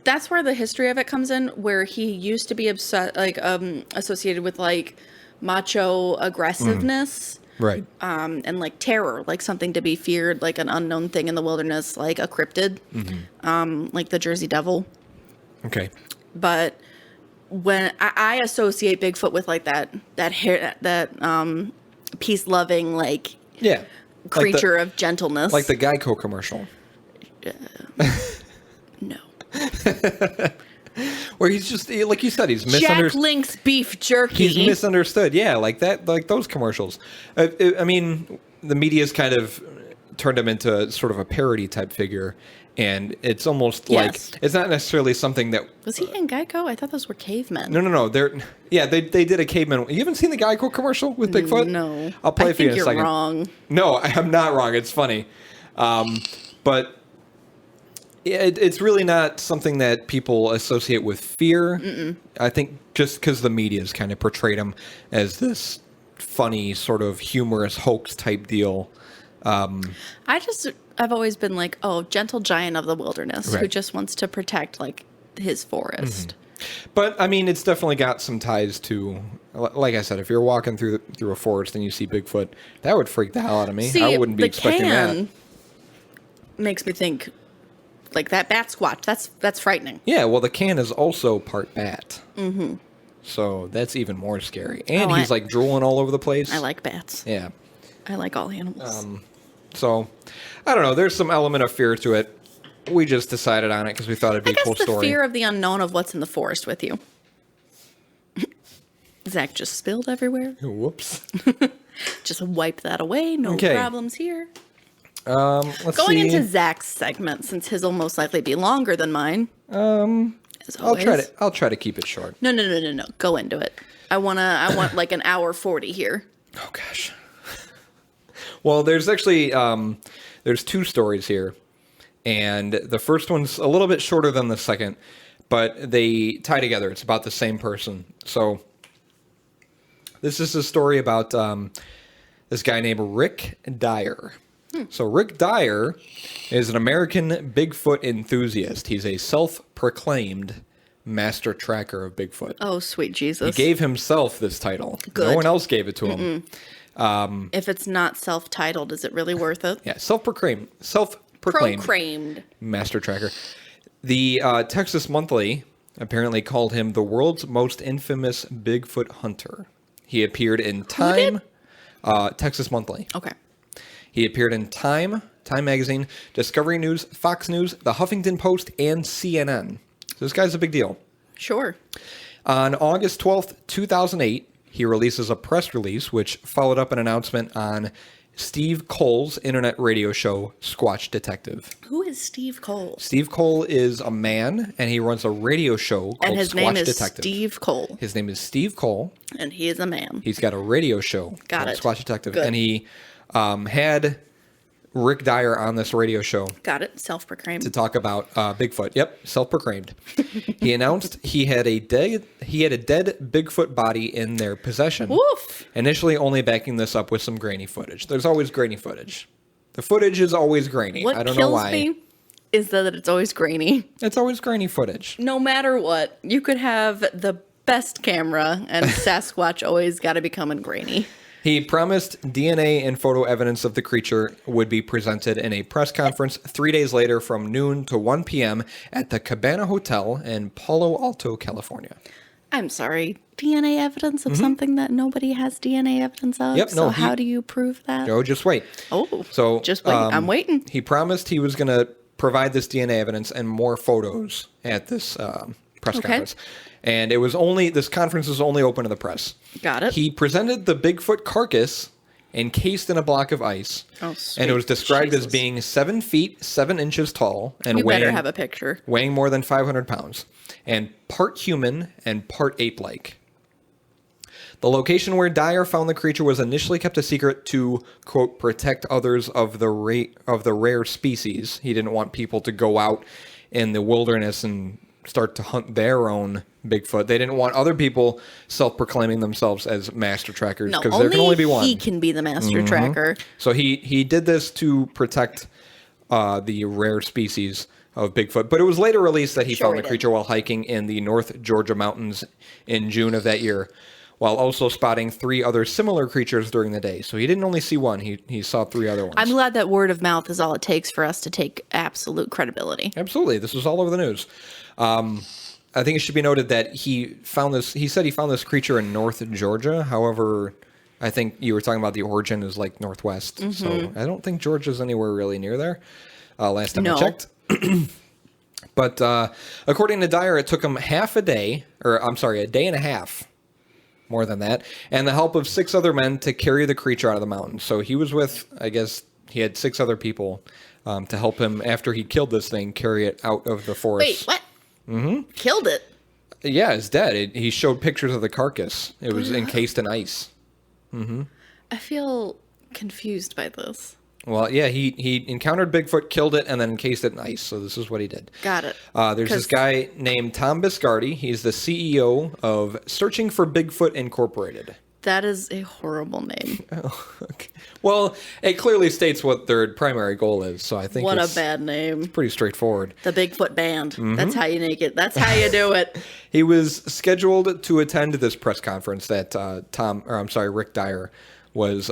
that's where the history of it comes in, where he used to be associated with, like, macho aggressiveness. Right. And like terror, like something to be feared, like an unknown thing in the wilderness, like a cryptid, like the Jersey Devil. Okay. But when I associate Bigfoot with like that peace loving, like creature of gentleness, like the Geico commercial. No. Where he's just, like you said, he's misunderstood. Jack Link's beef jerky. He's misunderstood, yeah, like that, like those commercials. I mean, the media's kind of turned him into sort of a parody type figure, and it's almost like it's not necessarily something that... Was he in Geico? I thought those were cavemen. No. They did a caveman. You haven't seen the Geico commercial with Bigfoot? No. I'll play it for you in a second. You're wrong. No, I'm not wrong. It's funny, but. It's really not something that people associate with fear. I think just because the media's kind of portrayed him as this funny, sort of humorous hoax type deal. I've always been like, gentle giant of the wilderness who just wants to protect like his forest. But I mean, it's definitely got some ties to, like I said, if you're walking through a forest and you see Bigfoot, that would freak the hell out of me. I wouldn't be expecting that. Makes me think. Like that Batsquatch, that's frightening. Yeah, well, the can is also part bat. So that's even more scary. And he's like drooling all over the place. I like bats. Yeah. I like all animals. So, I don't know. There's some element of fear to it. We just decided on it because we thought it'd be a cool story. the fear of the unknown of what's in the forest with you. Zach just spilled everywhere. Whoops. Just wipe that away. No problems here. Let's Going see. into Zach's segment, since his will most likely be longer than mine. I'll try to keep it short. No. Go into it. I want like an hour 40 here. Oh gosh. Well, there's actually there's two stories here, and the first one's a little bit shorter than the second, but they tie together. It's about the same person. So this is a story about this guy named Rick Dyer. So Rick Dyer is an American Bigfoot enthusiast. He's a self-proclaimed master tracker of Bigfoot. Oh, sweet Jesus. He gave himself this title. Good. No one else gave it to him. If it's not self-titled, is it really worth it? Yeah, self-proclaimed master tracker. The Texas Monthly apparently called him the world's most infamous Bigfoot hunter. He appeared in Time, Texas Monthly. Okay. He appeared in Time Magazine, Discovery News, Fox News, The Huffington Post, and CNN. So this guy's a big deal. Sure. On August 12th, 2008, he releases a press release, which followed up an announcement on Steve Cole's internet radio show, Squatch Detective. Who is Steve Cole? Steve Cole is a man, and he runs a radio show called and his Squatch name is Detective. Steve Cole. His name is Steve Cole. And he is a man. He's got a radio show called Squatch Detective. Good. And he had Rick Dyer on this radio show. Got it. Self-proclaimed. To talk about Bigfoot. Yep, self-proclaimed. He announced he had a dead Bigfoot body in their possession. Woof. Initially only backing this up with some grainy footage. There's always grainy footage. The footage is always grainy. I don't know why. What kills me is that it's always grainy. It's always grainy footage. No matter what, you could have the best camera and Sasquatch always got to be coming grainy. He promised DNA and photo evidence of the creature would be presented in a press conference 3 days later from noon to 1 p.m. at the Cabana Hotel in Palo Alto, California. I'm sorry. DNA evidence of something that nobody has DNA evidence of? Yep, so how do you prove that? No, just wait. Oh, so just wait. I'm waiting. He promised he was going to provide this DNA evidence and more photos at this press conference. And this conference is only open to the press. Got it. He presented the Bigfoot carcass encased in a block of ice. Oh, sweet. And it was described as being 7 feet, 7 inches tall. And you better have a picture. Weighing more than 500 pounds. And part human and part ape-like. The location where Dyer found the creature was initially kept a secret to, quote, protect others of the rare species. He didn't want people to go out in the wilderness and start to hunt their own Bigfoot. They didn't want other people self-proclaiming themselves as master trackers because there can only be one. He can be the master tracker. So he did this to protect the rare species of Bigfoot. But it was later released that he found the creature while hiking in the North Georgia mountains in June of that year, while also spotting 3 other similar creatures during the day. So he didn't only see one, he saw 3 other ones. I'm glad that word of mouth is all it takes for us to take absolute credibility. Absolutely. This was all over the news. I think it should be noted that he said he found this creature in North Georgia. However, I think you were talking about the origin is like Northwest. Mm-hmm. So I don't think Georgia's anywhere really near there. Last time I checked. But according to Dyer, it took him a day and a half. More than that, and the help of 6 other men to carry the creature out of the mountain. So he was with, I guess, he had 6 other people to help him after he killed this thing, carry it out of the forest. Wait, what? Mm-hmm. Killed it? Yeah, it's dead. He showed pictures of the carcass. It was encased in ice. Mm-hmm. I feel confused by this. Well, yeah, he encountered Bigfoot, killed it, and then encased it in ice. So this is what he did. Got it. There's this guy named Tom Biscardi. He's the CEO of Searching for Bigfoot Incorporated. That is a horrible name. Oh, okay. Well, it clearly states what their primary goal is, so I think what a bad name. It's pretty straightforward. The Bigfoot Band. Mm-hmm. That's how you make it. That's how you do it. He was scheduled to attend this press conference that Rick Dyer was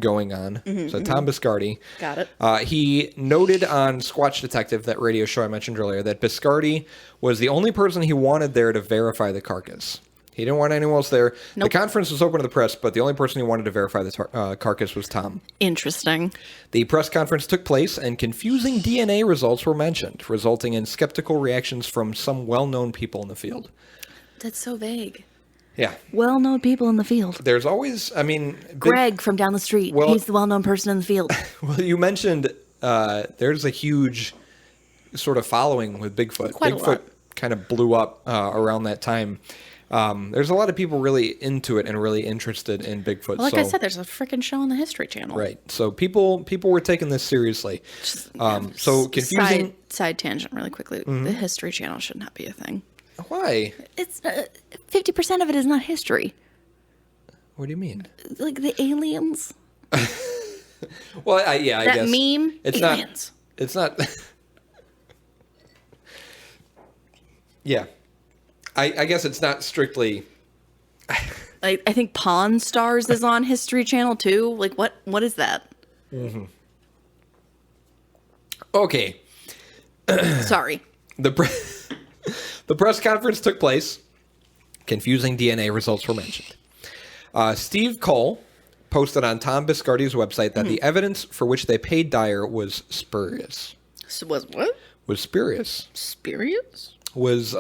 going on. Mm-hmm, so Tom Biscardi. Got it. He noted on Squatch Detective, that radio show I mentioned earlier, that Biscardi was the only person he wanted there to verify the carcass. He didn't want anyone else there. Nope. The conference was open to the press, but the only person he wanted to verify the carcass was Tom. Interesting. The press conference took place, and confusing DNA results were mentioned, resulting in skeptical reactions from some well-known people in the field. That's so vague. Yeah. Well-known people in the field. There's always, Greg from down the street. He's the well-known person in the field. Well, you mentioned there's a huge sort of following with Bigfoot. Quite a lot. Kind of blew up around that time. There's a lot of people really into it and really interested in Bigfoot. Well, I said, there's a freaking show on the History Channel. Right. So people were taking this seriously. So confusing. Side tangent really quickly. Mm-hmm. The History Channel should not be a thing. Why? It's 50% of it is not history. What do you mean? Like the aliens. Well, I guess. That meme? It's aliens. It's not. Yeah. I guess it's not strictly. I think Pawn Stars is on History Channel too. Like what is that? Mm-hmm. Okay. Sorry. The press conference took place. Confusing DNA results were mentioned. Steve Cole posted on Tom Biscardi's website that the evidence for which they paid Dyer was spurious. Was what? Was spurious. Spurious? Was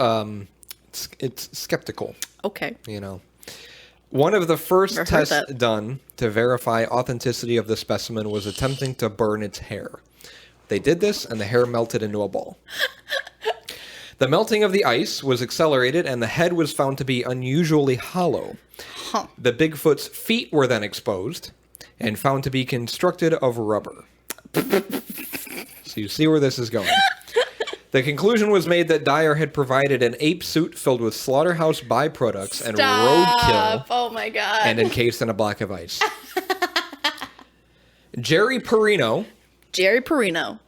it's skeptical. Okay. One of the first tests done to verify authenticity of the specimen was attempting to burn its hair. They did this, and the hair melted into a ball. The melting of the ice was accelerated, and the head was found to be unusually hollow. Huh. The Bigfoot's feet were then exposed and found to be constructed of rubber. So you see where this is going. The conclusion was made that Dyer had provided an ape suit filled with slaughterhouse byproducts and roadkill. Oh my God. And encased in a block of ice. Jerry Perino,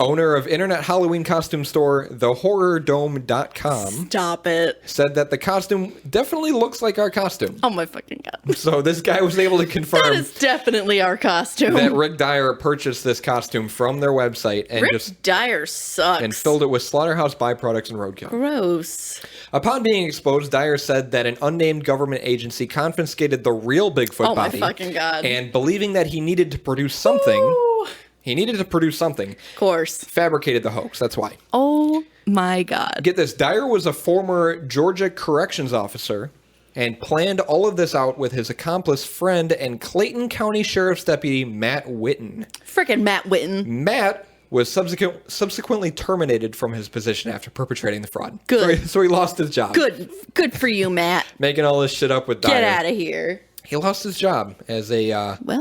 owner of internet Halloween costume store thehorrordome.com, stop it, said that the costume definitely looks like our costume. Oh my fucking God. So this guy was able to confirm that is definitely our costume. That Rick Dyer purchased this costume from their website and Rick Dyer sucks. And filled it with slaughterhouse byproducts and roadkill. Gross. Upon being exposed, Dyer said that an unnamed government agency confiscated the real Bigfoot body. Oh my fucking God. And believing that he needed to produce something... Ooh. He needed to produce something. Of course. Fabricated the hoax. That's why. Oh my God. Get this. Dyer was a former Georgia corrections officer and planned all of this out with his accomplice friend and Clayton County Sheriff's Deputy Matt Whitten. Frickin' Matt Whitten. Matt was subsequently terminated from his position after perperpetrating the fraud. Good. So he lost his job. Good for you, Matt. Making all this shit up with Dyer. Get out of here. He lost his job as a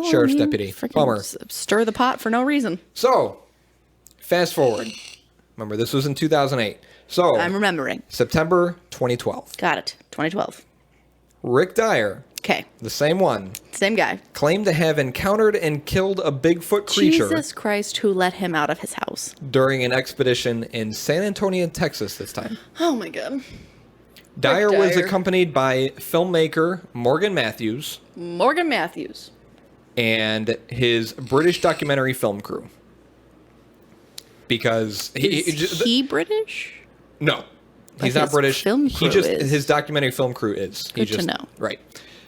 sheriff's deputy. Bummer. Stir the pot for no reason. So, fast forward. Remember, this was in 2008. So, I'm remembering. September 2012. Got it. 2012. Rick Dyer, okay, the same one, same guy, claimed to have encountered and killed a Bigfoot creature. Jesus Christ, who let him out of his house? During an expedition in San Antonio, Texas this time. Oh my God. Dyer was accompanied by filmmaker Morgan Matthews. And his British documentary film crew. Because is he British? No, he's not British. Film crew his documentary film crew is. Good to know. Right.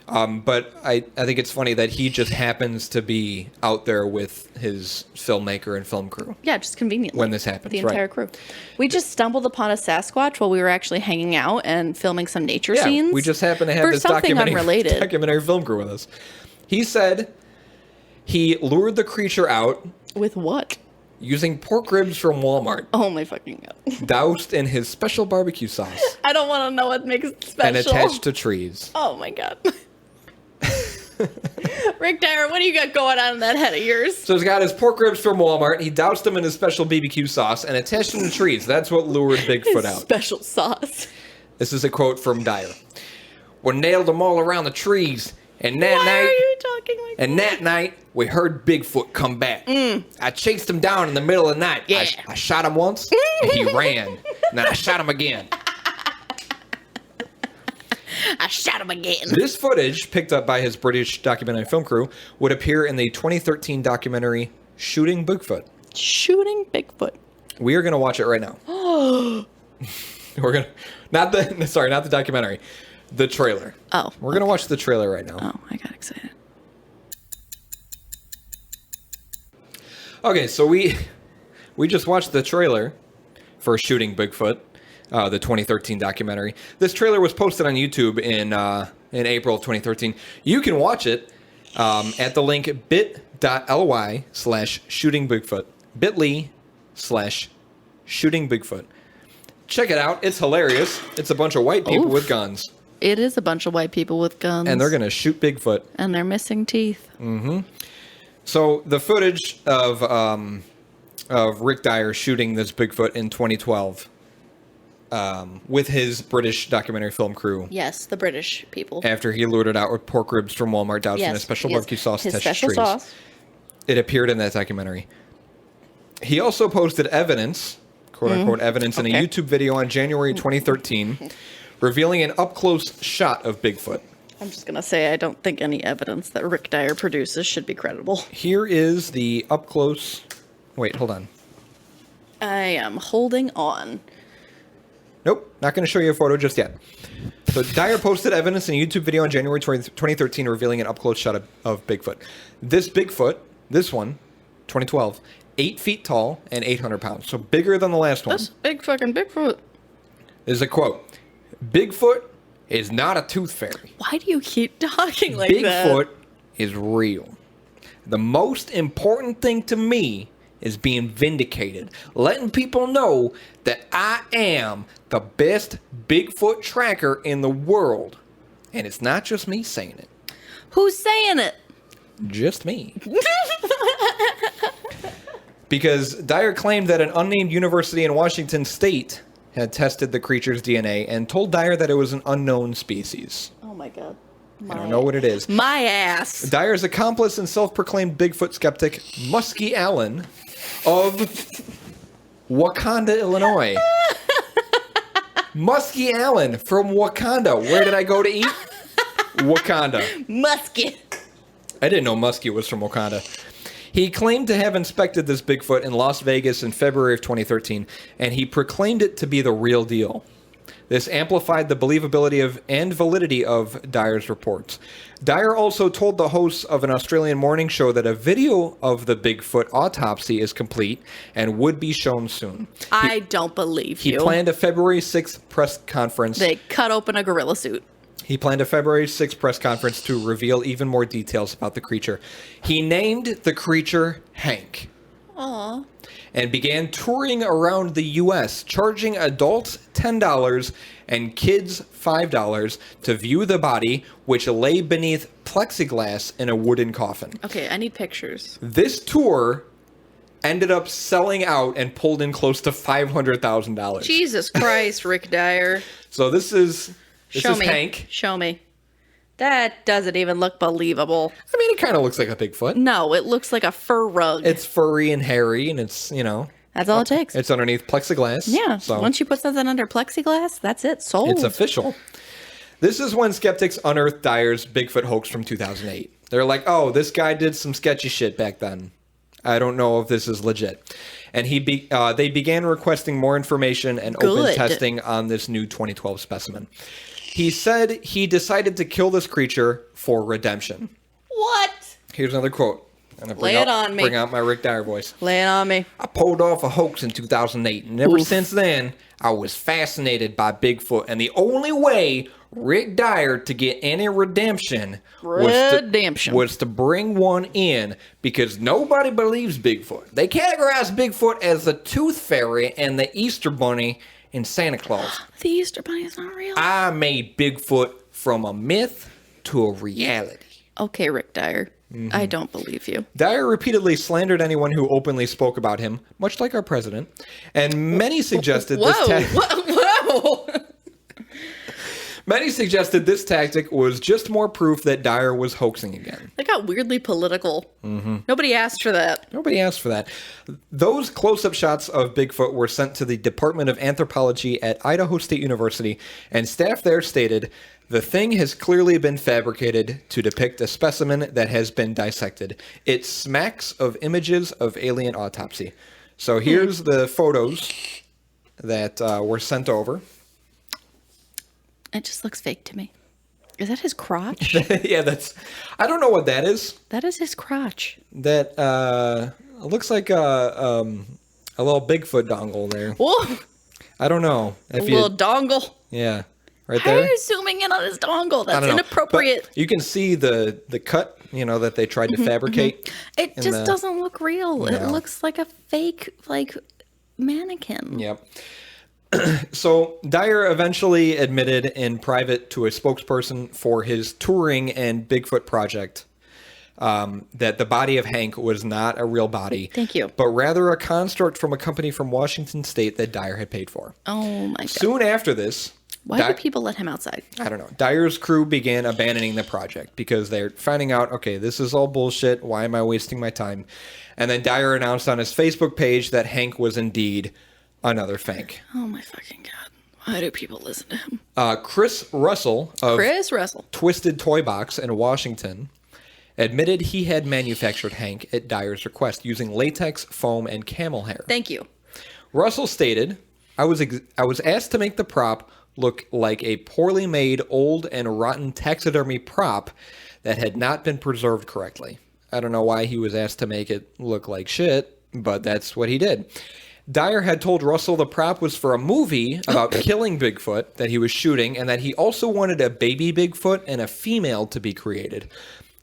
But I think it's funny that he just happens to be out there with his filmmaker and film crew. Yeah, just conveniently. When this happens, the entire crew. We just stumbled upon a Sasquatch while we were actually hanging out and filming some nature scenes. We just happened to have this documentary film crew with us. He said he lured the creature out. With what? Using pork ribs from Walmart. Oh my fucking God. Doused in his special barbecue sauce. I don't want to know what makes it special. And attached to trees. Oh my God. Rick Dyer, what do you got going on in that head of yours? So he's got his pork ribs from Walmart. He doused them in his special BBQ sauce and attached them to trees. That's what lured Bigfoot out. Special sauce. This is a quote from Dyer. We nailed them all around the trees. And that Why are you talking like and that night, we heard Bigfoot come back. I chased him down in the middle of the night. Yeah. I shot him once, and he ran. And then I shot him again. I shot him again. This footage, picked up by his British documentary film crew, would appear in the 2013 documentary Shooting Bigfoot. Shooting Bigfoot. We are going to watch it right now. We're going to... Not the documentary. The trailer. Oh. We're going to watch the trailer right now. Oh, I got excited. Okay, so we just watched the trailer for Shooting Bigfoot, the 2013 documentary. This trailer was posted on YouTube in April of 2013. You can watch it at the link bit.ly/shootingbigfoot. bit.ly/shootingbigfoot. Check it out. It's hilarious. It's a bunch of white people with guns. It is a bunch of white people with guns. And they're going to shoot Bigfoot. And they're missing teeth. Mm-hmm. So the footage of Rick Dyer shooting this Bigfoot in 2012 with his British documentary film crew. Yes, the British people. After he lured it out with pork ribs from Walmart doused in a special barbecue sauce. His special sauce. It appeared in that documentary. He also posted evidence, quote-unquote evidence, in a YouTube video on January 2013 revealing an up-close shot of Bigfoot. I'm just going to say I don't think any evidence that Rick Dyer produces should be credible. Here is the up-close... Wait, hold on. I am holding on. Nope, not going to show you a photo just yet. So Dyer posted evidence in a YouTube video on January 2013 revealing an up-close shot of Bigfoot. This Bigfoot, this one, 2012, 8 feet tall and 800 pounds. So bigger than the last one. That's big fucking Bigfoot. This is a quote. Bigfoot is not a tooth fairy. Why do you keep talking like that? Bigfoot is real. The most important thing to me is being vindicated. Letting people know that I am the best Bigfoot tracker in the world. And it's not just me saying it. Who's saying it? Just me. Because Dyer claimed that an unnamed university in Washington state had tested the creature's DNA and told Dyer that it was an unknown species. Oh my god. I don't know what it is. My ass. Dyer's accomplice and self-proclaimed Bigfoot skeptic, Muskie Allen of Wakanda, Illinois. Muskie Allen from Wakanda. Where did I go to eat? Wakanda. Muskie. I didn't know Muskie was from Wakanda. He claimed to have inspected this Bigfoot in Las Vegas in February of 2013, and he proclaimed it to be the real deal. This amplified the believability of and validity of Dyer's reports. Dyer also told the hosts of an Australian morning show that a video of the Bigfoot autopsy is complete and would be shown soon. I don't believe you. He planned a February 6th press conference. They cut open a gorilla suit. He planned a February 6th press conference to reveal even more details about the creature. He named the creature Hank. Aww. And began touring around the U.S., charging adults $10 and kids $5 to view the body, which lay beneath plexiglass in a wooden coffin. Okay, I need pictures. This tour ended up selling out and pulled in close to $500,000. Jesus Christ, Rick Dyer. So this is Show me. Hank. Show me. That doesn't even look believable. I mean, it kind of looks like a Bigfoot. No, it looks like a fur rug. It's furry and hairy, and it's, you know. That's all it takes. It's underneath plexiglass. Yeah. So Once you put something under plexiglass, that's it. Sold. it's official. This is when skeptics unearthed Dyer's Bigfoot hoax from 2008. They're like, oh, this guy did some sketchy shit back then. I don't know if this is legit. And they began requesting more information and open testing on this new 2012 specimen. He said he decided to kill this creature for redemption. What? Here's another quote. Lay it on me. Bring out my Rick Dyer voice. Lay it on me. I pulled off a hoax in 2008, and ever since then, I was fascinated by Bigfoot. And the only way Rick Dyer to get any redemption was to bring one in, because nobody believes Bigfoot. They categorize Bigfoot as the Tooth Fairy and the Easter Bunny and Santa Claus. The Easter Bunny is not real. I made Bigfoot from a myth to a reality. Okay, Rick Dyer. Mm-hmm. I don't believe you. Dyer repeatedly slandered anyone who openly spoke about him, much like our president. And many suggested Many suggested this tactic was just more proof that Dyer was hoaxing again. They got weirdly political. Mm-hmm. Nobody asked for that. Nobody asked for that. Those close-up shots of Bigfoot were sent to the Department of Anthropology at Idaho State University, and staff there stated, the thing has clearly been fabricated to depict a specimen that has been dissected. It smacks of images of alien autopsy. So here's the photos that were sent over. It just looks fake to me. Is that his crotch? Yeah, I don't know what that is. That is his crotch. That looks like a little Bigfoot dongle there. Whoa! I don't know. Little dongle. Yeah, right there. How are you zooming in on his dongle? That's inappropriate. But you can see the cut, that they tried to fabricate. It just doesn't look real. No. It looks like a fake, mannequin. Yep. So Dyer eventually admitted in private to a spokesperson for his touring and Bigfoot project that the body of Hank was not a real body. Thank you. But rather a construct from a company from Washington State that Dyer had paid for. Oh my God. Soon after this... Why do people let him outside? I don't know. Dyer's crew began abandoning the project because they're finding out, okay, this is all bullshit. Why am I wasting my time? And then Dyer announced on his Facebook page that Hank was indeed another fake. Oh my fucking God. Why do people listen to him? Chris Russell of Twisted Toy Box in Washington admitted he had manufactured Hank at Dyer's request using latex, foam, and camel hair. Thank you. Russell stated, I was asked to make the prop look like a poorly made, old, and rotten taxidermy prop that had not been preserved correctly. I don't know why he was asked to make it look like shit, but that's what he did. Dyer had told Russell the prop was for a movie about killing Bigfoot that he was shooting, and that he also wanted a baby Bigfoot and a female to be created.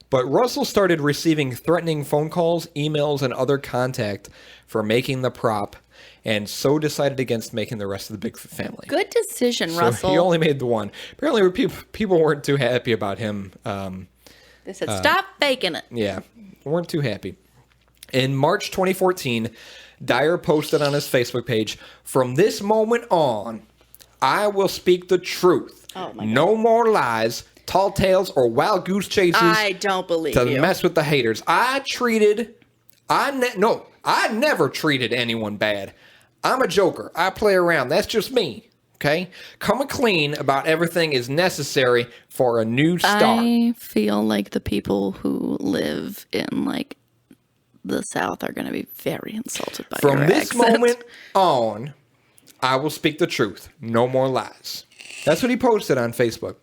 But Russell started receiving threatening phone calls, emails, and other contact for making the prop, and so decided against making the rest of the Bigfoot family. Good decision, So Russell. he only made the one. Apparently, people weren't too happy about him. They said, stop faking it. Yeah, weren't too happy. In March 2014, Dyer posted on his Facebook page, "From this moment on, I will speak the truth. Oh my God. No more lies, tall tales, or wild goose chases. I don't believe to you. mess with the haters. I never treated anyone bad. I'm a joker. I play around. That's just me. Okay? Coming clean about everything is necessary for a new start." I feel like the people who live in like the South are going to be very insulted by From your this accent. moment on, I will speak the truth. No more lies. That's what he posted on Facebook.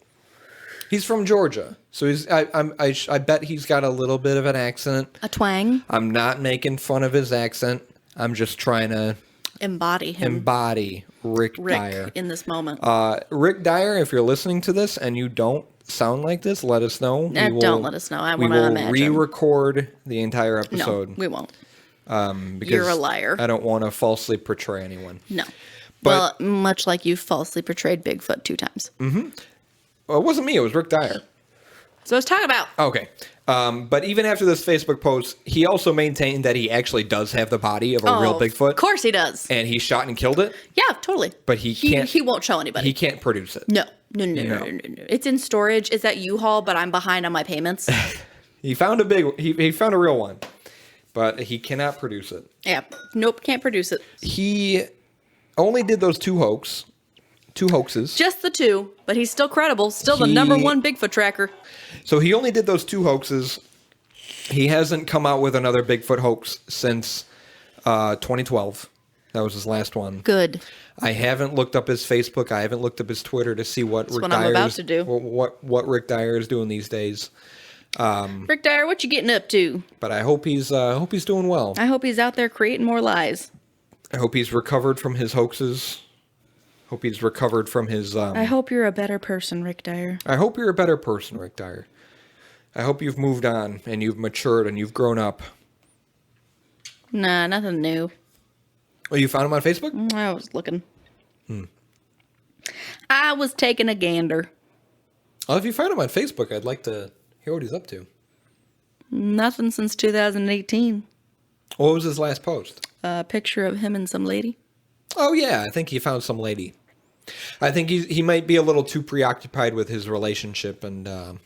He's from Georgia, so I bet he's got a little bit of an accent. A twang. I'm not making fun of his accent. I'm just trying to Embody him. embody Rick Dyer. in this moment. Rick Dyer, if you're listening to this and you don't sound like this, let us know. Don't let us know. I we want to will imagine. re-record the entire episode. No, we won't. Because You're a liar. I don't want to falsely portray anyone. No. But- well, much like you falsely portrayed Bigfoot 2 times. Well, it wasn't me. It was Rick Dyer. So I was talking about. Okay. But even after this Facebook post, he also maintained that he actually does have the body of a real Bigfoot. Of course he does. And he shot and killed it. Yeah, totally. But he can't. He won't show anybody. He can't produce it. No. It's in storage. It's at U-Haul, but I'm behind on my payments. He found he found a real one, but he cannot produce it. Yeah. Nope, can't produce it. He only did those two hoaxes. Just the 2, but he's still credible. Still the number 1 Bigfoot tracker. So he only did those 2 hoaxes. He hasn't come out with another Bigfoot hoax since 2012. That was his last one. Good. I haven't looked up his Facebook. I haven't looked up his Twitter to see what Rick what Dyer I'm about to do. What Rick Dyer is doing these days. Rick Dyer, what you getting up to? But I hope he's doing well. I hope he's out there creating more lies. I hope he's recovered from his hoaxes. Hope he's recovered from his. I hope you're a better person, Rick Dyer. I hope you're a better person, Rick Dyer. I hope you've moved on and you've matured and you've grown up. Nah, nothing new. Oh, you found him on Facebook? I was looking. I was taking a gander. Well, if you found him on Facebook, I'd like to hear what he's up to. Nothing since 2018. What was his last post? A picture of him and some lady. Oh, yeah. I think he found some lady. I think he might be a little too preoccupied with his relationship and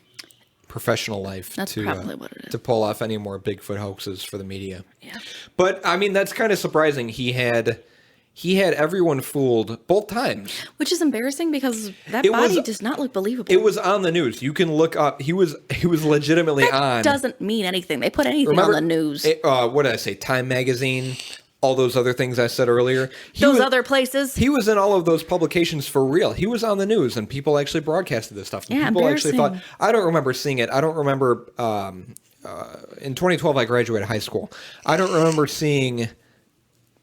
professional life That's probably what it is. to pull off any more Bigfoot hoaxes for the media. Yeah. But, I mean, that's kind of surprising. He had everyone fooled both times. Which is embarrassing because that It body was- does not look believable. It was on the news. You can look up. He was legitimately that on. doesn't mean anything. They put anything Remember, on the news. What did I say? Time Magazine. All those other things I said earlier. Other places. He was in all of those publications for real. He was on the news, and people actually broadcasted this stuff. And Yeah, people actually thought. embarrassing. I don't remember seeing it. I don't remember. In 2012, I graduated high school. I don't remember seeing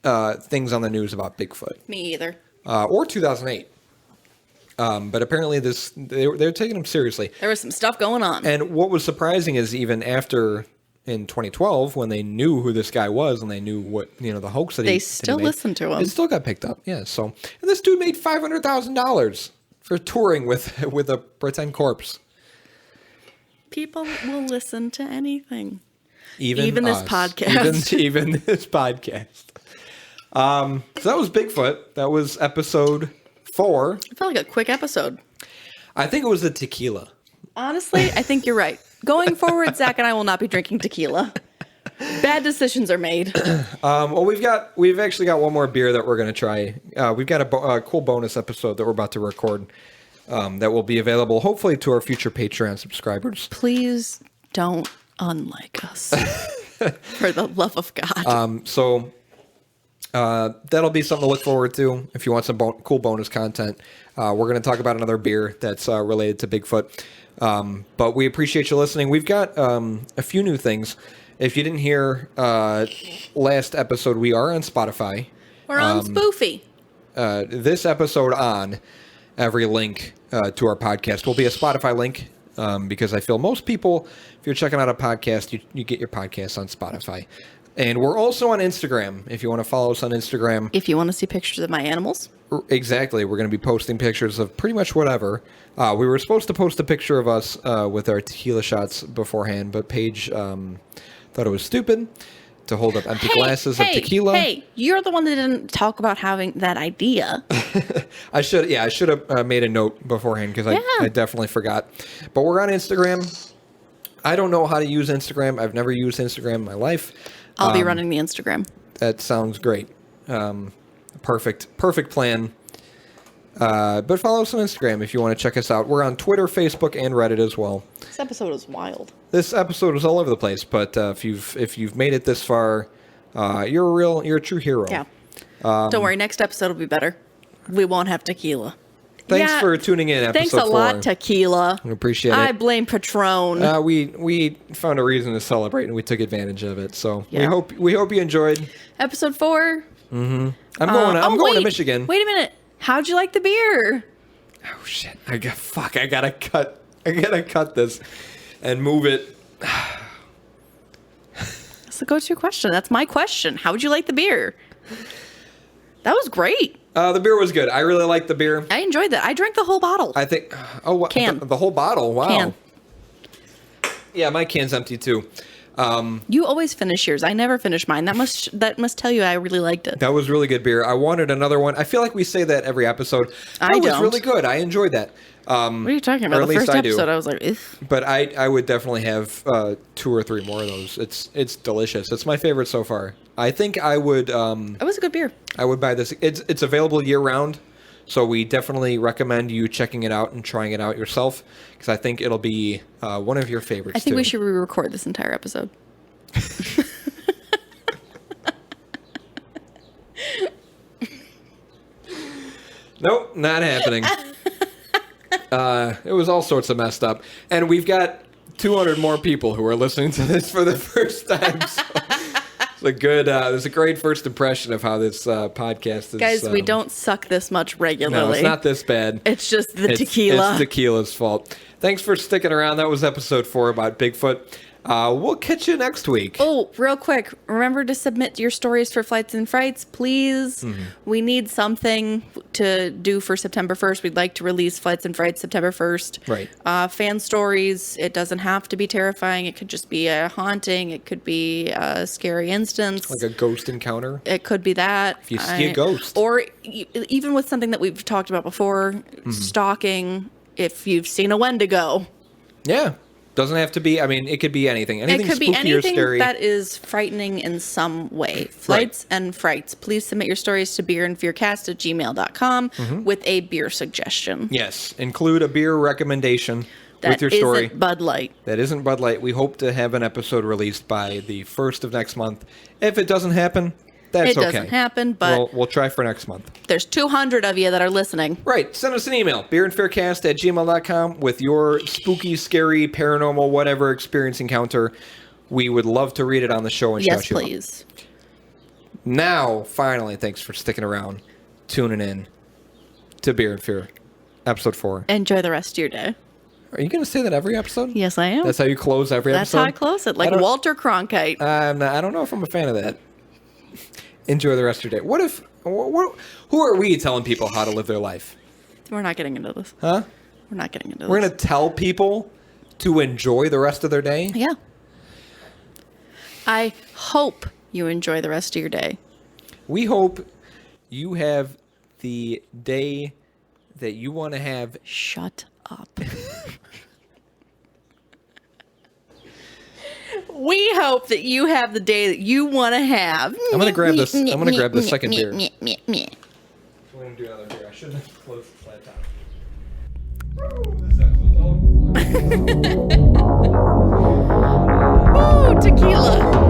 things on the news about Bigfoot. Me either. Or 2008. But apparently, they're taking him seriously. There was some stuff going on. And what was surprising is even after. In 2012, when they knew who this guy was and they knew what the hoax that They he still made, listened to him. It still got picked up. Yeah. So, and this dude made $500,000 for touring with a pretend corpse. People will listen to anything. Even this us. podcast. Even this podcast. So that was Bigfoot. That was episode 4. It felt like a quick episode. I think it was the tequila. Honestly, I think you're right. Going forward, Zach and I will not be drinking tequila. Bad decisions are made. Well, we've actually got one more beer that we're going to try. We've got a cool bonus episode that we're about to record that will be available hopefully to our future Patreon subscribers. Please don't unlike us. For the love of God. So that'll be something to look forward to if you want some cool bonus content. We're going to talk about another beer that's related to Bigfoot. But we appreciate you listening. We've got a few new things. If you didn't hear last episode, we are on Spotify. We're on Spoofy. This episode on, every link to our podcast will be a Spotify link, because I feel most people, if you're checking out a podcast, you get your podcast on Spotify. And we're also on Instagram, if you want to follow us on Instagram. If you want to see pictures of my animals. Exactly. We're going to be posting pictures of pretty much whatever. We were supposed to post a picture of us with our tequila shots beforehand, but Paige thought it was stupid to hold up empty glasses of tequila. Hey, you're the one that didn't talk about having that idea. I should have made a note beforehand because I definitely forgot. But we're on Instagram. I don't know how to use Instagram. I've never used Instagram in my life. I'll be running the Instagram. That sounds great. Perfect plan. But follow us on Instagram if you want to check us out. We're on Twitter, Facebook, and Reddit as well. This episode is wild. This episode was all over the place, but if you've made it this far, you're a true hero. Yeah. Don't worry, next episode will be better. We won't have tequila. Thanks for tuning in. Episode Thanks a 4. lot, Tequila. I appreciate it. I blame Patron. We found a reason to celebrate, and we took advantage of it. So Yeah. we hope you enjoyed. Episode 4. I'm going to Michigan. Wait a minute. How'd you like the beer? Oh shit! I gotta cut this and move it. That's the go-to question. That's my question. How'd you like the beer? That was great. The beer was good. I really liked the beer. I enjoyed that. I drank the whole bottle. I think. Can. The whole bottle. Wow. Can. Yeah, my can's empty too. You always finish yours. I never finish mine. That must tell you I really liked it. That was really good beer. I wanted another one. I feel like we say that every episode. I It was don't. really good. I enjoyed that. What are you talking about? Or at The least first I do. episode, I was like, ugh. But I would definitely have 2 or 3 more of those. It's delicious. It's my favorite so far. I think I would. It was a good beer. I would buy this. It's available year round, so we definitely recommend you checking it out and trying it out yourself because I think it'll be one of your favorites. I think too. we should re-record this entire episode. Nope, not happening. It was all sorts of messed up, and we've got 200 more people who are listening to this for the first time. So it's a good. There's a great first impression of how this podcast is. Guys, we don't suck this much regularly. No, it's not this bad. It's just the tequila. It's tequila's fault. Thanks for sticking around. That was episode 4 about Bigfoot. We'll catch you next week. Oh, real quick. Remember to submit your stories for Flights and Frights, please. Mm-hmm. We need something to do for September 1st. We'd like to release Flights and Frights September 1st. Right. Fan stories. It doesn't have to be terrifying. It could just be a haunting. It could be a scary instance. Like a ghost encounter. It could be that. If you see a ghost. Or even with something that we've talked about before, stalking, if you've seen a Wendigo. Yeah. Doesn't have to be. I mean, it could be anything. Anything It could be spooky or anything scary. that is frightening in some way. Flights and Frights. Please submit your stories to beerandfearcast@gmail.com with a beer suggestion. Yes. Include a beer recommendation with your That story. isn't Bud Light. That isn't Bud Light. We hope to have an episode released by the 1st of next month. If it doesn't happen, that's okay. It doesn't happen, but We'll try for next month. there's 200 of you that are listening. Right. Send us an email, beerandfaircast@gmail.com with your spooky, scary, paranormal, whatever experience encounter. We would love to read it on the show and Yes, shout you out. please. Now, finally, thanks for sticking around, tuning in to Beer and Fear, episode 4. Enjoy the rest of your day. Are you going to say that every episode? Yes, I am. That's how you close every That's episode? how I close it, like I don't- Walter Cronkite. I don't know if I'm a fan of that. Enjoy the rest of your day. Who are we telling people how to live their life? We're not getting into this. Huh? We're not getting into We're this. going to tell people to enjoy the rest of their day? Yeah. I hope you enjoy the rest of your day. We hope you have the day that you want to have. Shut up. We hope that you have the day that you want to have. I'm going to grab this. I'm going to grab the second beer. Meh. We're going to do another beer. I shouldn't have closed the flat top. Woo, this episode's all Ooh, tequila.